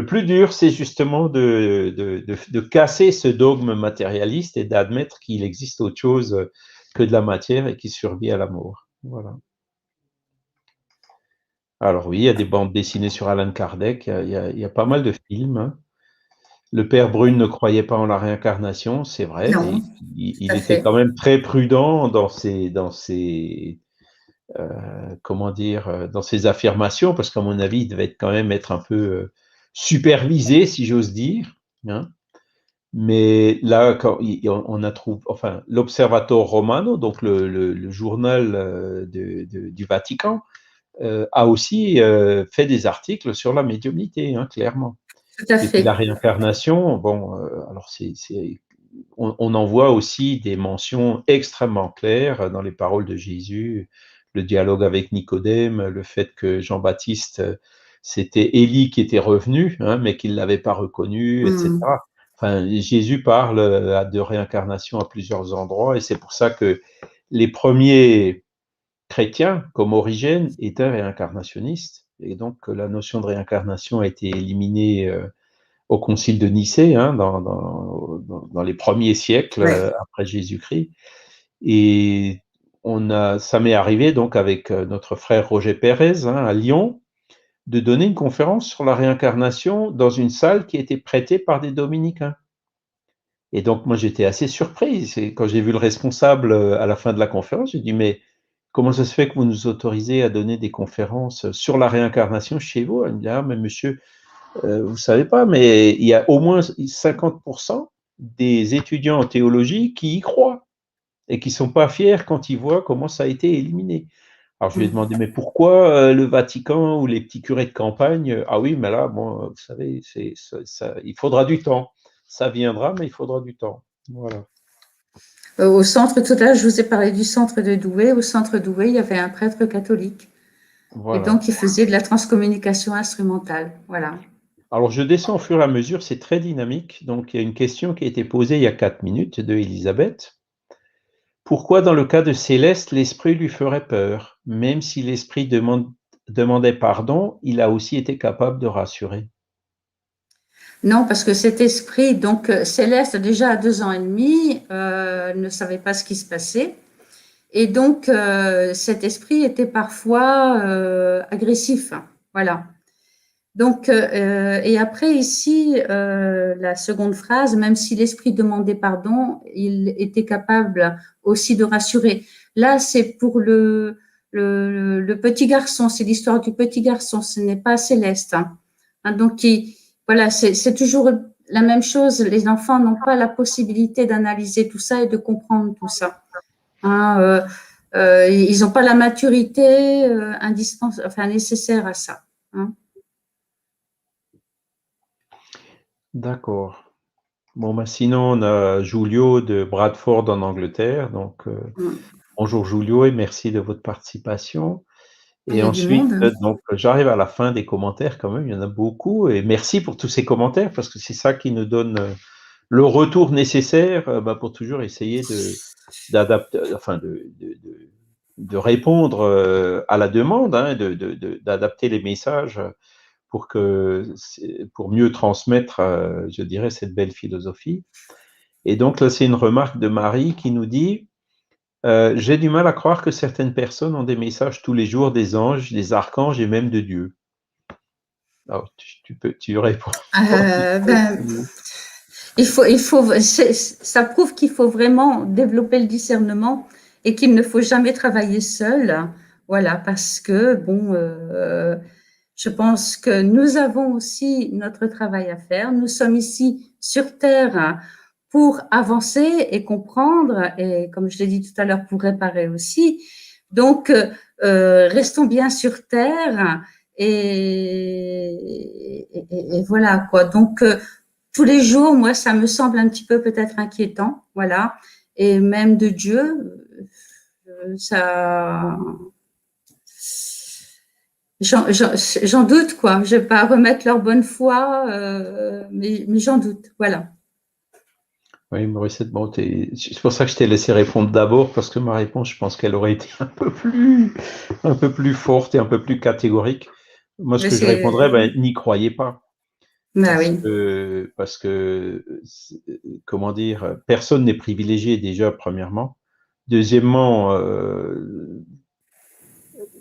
plus dur, c'est justement de casser ce dogme matérialiste et d'admettre qu'il existe autre chose que de la matière et qui survit à la mort. Voilà. Alors oui, il y a des bandes dessinées sur Alan Kardec, il y a pas mal de films. Hein. Le père Brune ne croyait pas en la réincarnation, c'est vrai, Non, et tout il à était fait. quand même très prudent comment dire, dans ses affirmations, parce qu'à mon avis, il devait quand même être un peu supervisé, si j'ose dire. Hein. Mais là, quand on a trouvé, enfin, l'Observatore Romano, donc le journal du Vatican, a aussi fait des articles sur la médiumnité, hein, clairement. Tout à Et puis la fait. réincarnation, bon, alors on en voit aussi des mentions extrêmement claires dans les paroles de Jésus, le dialogue avec Nicodème, le fait que Jean-Baptiste, c'était Élie qui était revenu, hein, mais qu'il ne l'avait pas reconnu, Mm. etc. enfin, Jésus parle de réincarnation à plusieurs endroits, et c'est pour ça que les premiers chrétiens, comme Origène, étaient réincarnationnistes, et donc la notion de réincarnation a été éliminée au concile de Nicée, hein, dans les premiers siècles Ouais. après Jésus-Christ. Et ça m'est arrivé donc avec notre frère Roger Pérez, hein, à Lyon, de donner une conférence sur la réincarnation dans une salle qui était prêtée par des dominicains. Et donc moi j'étais assez surpris. Quand j'ai vu le responsable à la fin de la conférence, j'ai dit mais comment ça se fait que vous nous autorisez à donner des conférences sur la réincarnation chez vous? Il me dit ah mais monsieur, vous savez pas, mais il y a au moins 50% des étudiants en théologie qui y croient et qui sont pas fiers quand ils voient comment ça a été éliminé. Alors je lui ai Mm. demandé mais pourquoi le Vatican ou les petits curés de campagne? Ah oui, mais là, bon, vous savez, il faudra du temps. Ça viendra, mais il faudra du temps. Voilà. Au centre, tout à l'heure, je vous ai parlé du centre de Douai. Au centre Douai, il y avait un prêtre catholique. Et Voilà. donc, il faisait de la transcommunication instrumentale. Voilà. Alors je descends au fur et à mesure, c'est très dynamique. Donc il y a une question qui a été posée il y a 4 minutes de Elisabeth. Pourquoi dans le cas de Céleste, l'esprit lui ferait peur? Même si l'esprit demandait pardon, il a aussi été capable de rassurer. Non, parce que cet esprit, donc Céleste, déjà à 2 ans et demi, ne savait pas ce qui se passait. Et donc, cet esprit était parfois agressif. Voilà. Donc, et après, ici, la seconde phrase, même si l'esprit demandait pardon, il était capable aussi de rassurer. Là, c'est pour le petit garçon, c'est l'histoire du petit garçon, ce n'est pas Céleste. Hein, donc, voilà, c'est toujours la même chose. Les enfants n'ont pas la possibilité d'analyser tout ça et de comprendre tout ça. Hein, ils n'ont pas la maturité enfin, nécessaire à ça. Hein. D'accord. Bon, bah, sinon, on a Julio de Bradford en Angleterre. Donc, Mm. bonjour Julio et merci de votre participation. Il Et y a du ensuite, monde. donc, j'arrive à la fin des commentaires quand même, il y en a beaucoup. Et merci pour tous ces commentaires parce que c'est ça qui nous donne le retour nécessaire bah, pour toujours essayer d'adapter, enfin, de répondre à la demande, hein, d'adapter les messages pour mieux transmettre, je dirais, cette belle philosophie. Et donc là, c'est une remarque de Marie qui nous dit j'ai du mal à croire que certaines personnes ont des messages tous les jours des anges, des archanges et même de Dieu. Alors, tu réponds. Ben, ça prouve qu'il faut vraiment développer le discernement et qu'il ne faut jamais travailler seul. Voilà, parce que, bon, je pense que nous avons aussi notre travail à faire. Nous sommes ici sur Terre pour avancer et comprendre, et comme je l'ai dit tout à l'heure, pour réparer aussi. Donc, restons bien sur Terre et voilà quoi. Donc, tous les jours, moi, ça me semble un petit peu peut-être inquiétant, voilà. Et même de Dieu, ça, j'en doute, quoi. Je vais pas remettre leur bonne foi, mais j'en doute, voilà. Oui, Mauricette, bon, c'est pour ça que je t'ai laissé répondre d'abord, parce que ma réponse, je pense qu'elle aurait été un peu plus forte et un peu plus catégorique. Moi, ce Mais que je c'est, répondrais, ben, n'y croyez pas. bah oui. Parce que, comment dire, personne n'est privilégié déjà, premièrement. Deuxièmement,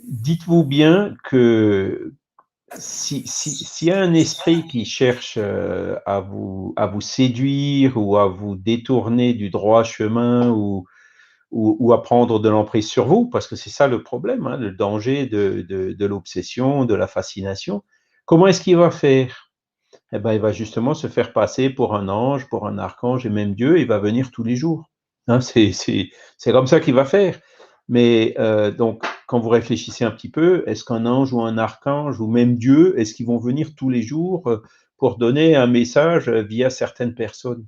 dites-vous bien que s'il y a un esprit qui cherche à vous séduire ou à vous détourner du droit chemin ou à prendre de l'emprise sur vous, parce que c'est ça le problème, hein, le danger de l'obsession, de la fascination, comment est-ce qu'il va faire? Eh ben, il va justement se faire passer pour un ange, pour un archange et même Dieu, il va venir tous les jours. Hein, c'est comme ça qu'il va faire. Mais donc, quand vous réfléchissez un petit peu, est-ce qu'un ange ou un archange ou même Dieu, est-ce qu'ils vont venir tous les jours pour donner un message via certaines personnes?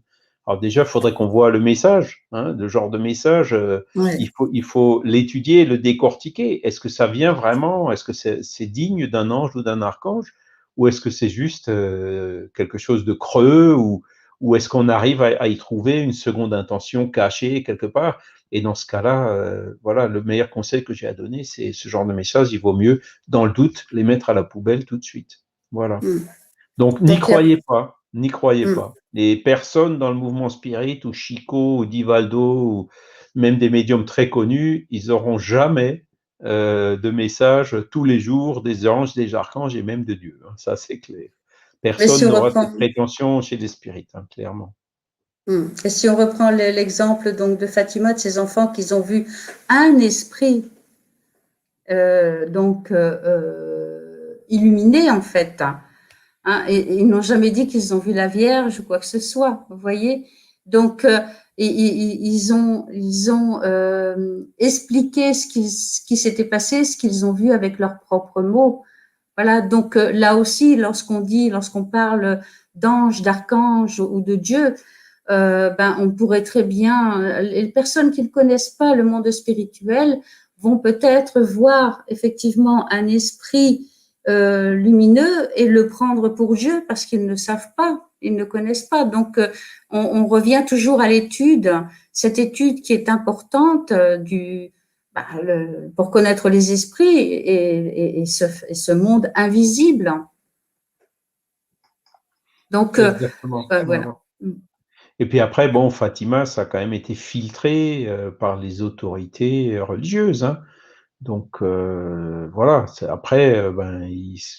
Alors déjà, il faudrait qu'on voit le message, hein, le genre de message. Ouais. Il faut l'étudier, le décortiquer. Est-ce que ça vient vraiment? Est-ce que c'est digne d'un ange ou d'un archange? Ou est-ce que c'est juste quelque chose de creux ou est-ce qu'on arrive à y trouver une seconde intention cachée quelque part? Et dans ce cas-là, voilà, le meilleur conseil que j'ai à donner, c'est ce genre de message, il vaut mieux, dans le doute, les mettre à la poubelle tout de suite. Voilà. Mm. Donc, n'y Donc, croyez pas, n'y croyez mm. pas. Les personnes dans le mouvement spirit, ou Chico, ou Divaldo, ou même des médiums très connus, ils n'auront jamais de messages tous les jours des anges, des archanges et même de Dieu. Hein. Ça, c'est clair. Mais si Personne on n'aura reprend, cette prétention chez les spirites, hein, clairement. Et si on reprend l'exemple donc de Fatima, de ces enfants qui ont vu un esprit illuminé en fait, hein, et ils n'ont jamais dit qu'ils ont vu la Vierge ou quoi que ce soit, vous voyez. Donc ils ont expliqué ce qui s'était passé, ce qu'ils ont vu avec leurs propres mots. Voilà, donc là aussi, lorsqu'on parle d'ange, d'archange ou de Dieu, on pourrait très bien, les personnes qui ne connaissent pas le monde spirituel vont peut-être voir effectivement un esprit lumineux et le prendre pour Dieu parce qu'ils ne savent pas, ils ne connaissent pas. Donc, on revient toujours à l'étude, cette étude qui est importante pour connaître les esprits et ce monde invisible. Donc, Exactement. voilà. Voilà. Et puis après, bon, Fatima, ça a quand même été filtré par les autorités religieuses. Hein. Donc voilà, après,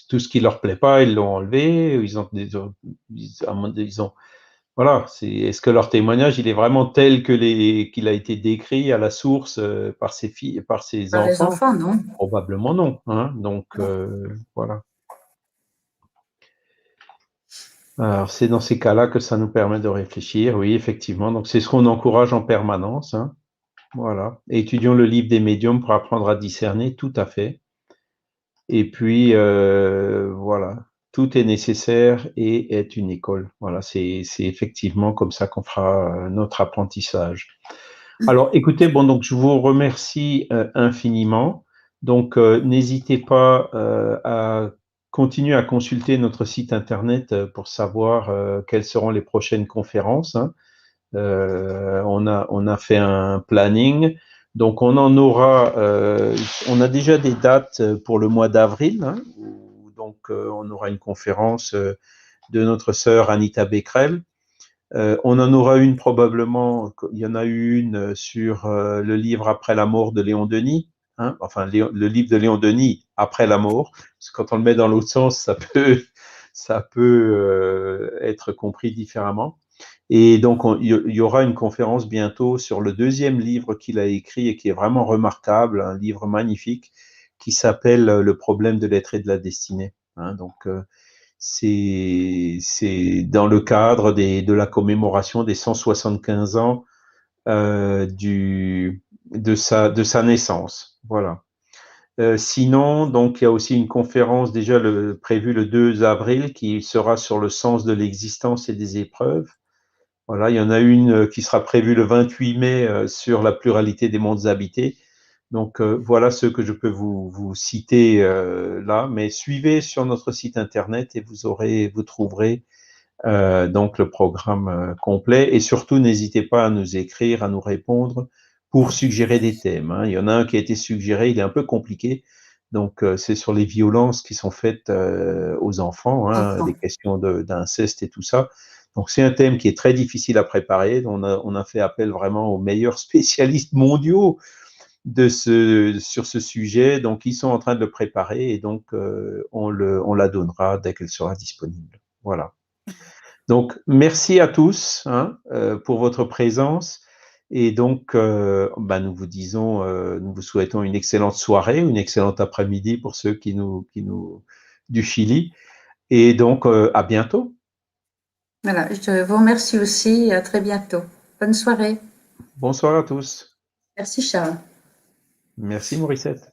tout ce qui leur plaît pas, ils l'ont enlevé. Ils ont voilà, est-ce que leur témoignage, il est vraiment tel qu'il a été décrit à la source par ses filles, par ses Par les enfants? enfants, non? Probablement non. Hein. Donc voilà. Alors, c'est dans ces cas-là que ça nous permet de réfléchir, oui, effectivement. Donc, c'est ce qu'on encourage en permanence. Hein. Voilà. Et étudions le livre des médiums pour apprendre à discerner, tout à fait. Et puis, voilà, tout est nécessaire et est une école. Voilà, c'est effectivement comme ça qu'on fera notre apprentissage. Alors, écoutez, bon, donc je vous remercie infiniment. Donc, n'hésitez pas à continuer à consulter notre site internet pour savoir quelles seront les prochaines conférences. Hein. On a fait un planning. Donc, on a déjà des dates pour le mois d'avril. Hein, où donc, on aura une conférence de notre sœur Anita Becquerel. On en aura une probablement, il y en a eu une sur le livre Après la mort de Léon Denis, hein, enfin le livre de Léon Denis après la mort, parce que quand on le met dans l'autre sens, ça peut être compris différemment. Et donc il y aura une conférence bientôt sur le deuxième livre qu'il a écrit et qui est vraiment remarquable, un livre magnifique qui s'appelle Le problème de l'être et de la destinée. Hein, donc c'est dans le cadre de la commémoration des 175 ans de sa naissance. Voilà. Sinon, donc il y a aussi une conférence déjà prévue le 2 avril qui sera sur le sens de l'existence et des épreuves. Voilà, il y en a une qui sera prévue le 28 mai sur la pluralité des mondes habités. Donc voilà ce que je peux vous citer là, mais suivez sur notre site internet et vous trouverez donc le programme complet. Et surtout, n'hésitez pas à nous écrire, à nous répondre pour suggérer des thèmes. Hein. Il y en a un qui a été suggéré, il est un peu compliqué. Donc c'est sur les violences qui sont faites aux enfants, hein, Enfants. les questions d'inceste et tout ça. Donc c'est un thème qui est très difficile à préparer. On a fait appel vraiment aux meilleurs spécialistes mondiaux sur ce sujet. Donc, ils sont en train de le préparer et donc on la donnera dès qu'elle sera disponible. Voilà. Donc, merci à tous hein, pour votre présence. Et donc, nous nous vous souhaitons une excellente soirée, une excellente après-midi pour ceux du Chili. Et donc, à bientôt. Voilà, je vous remercie aussi et à très bientôt. Bonne soirée. Bonsoir à tous. Merci Charles. Merci Morissette.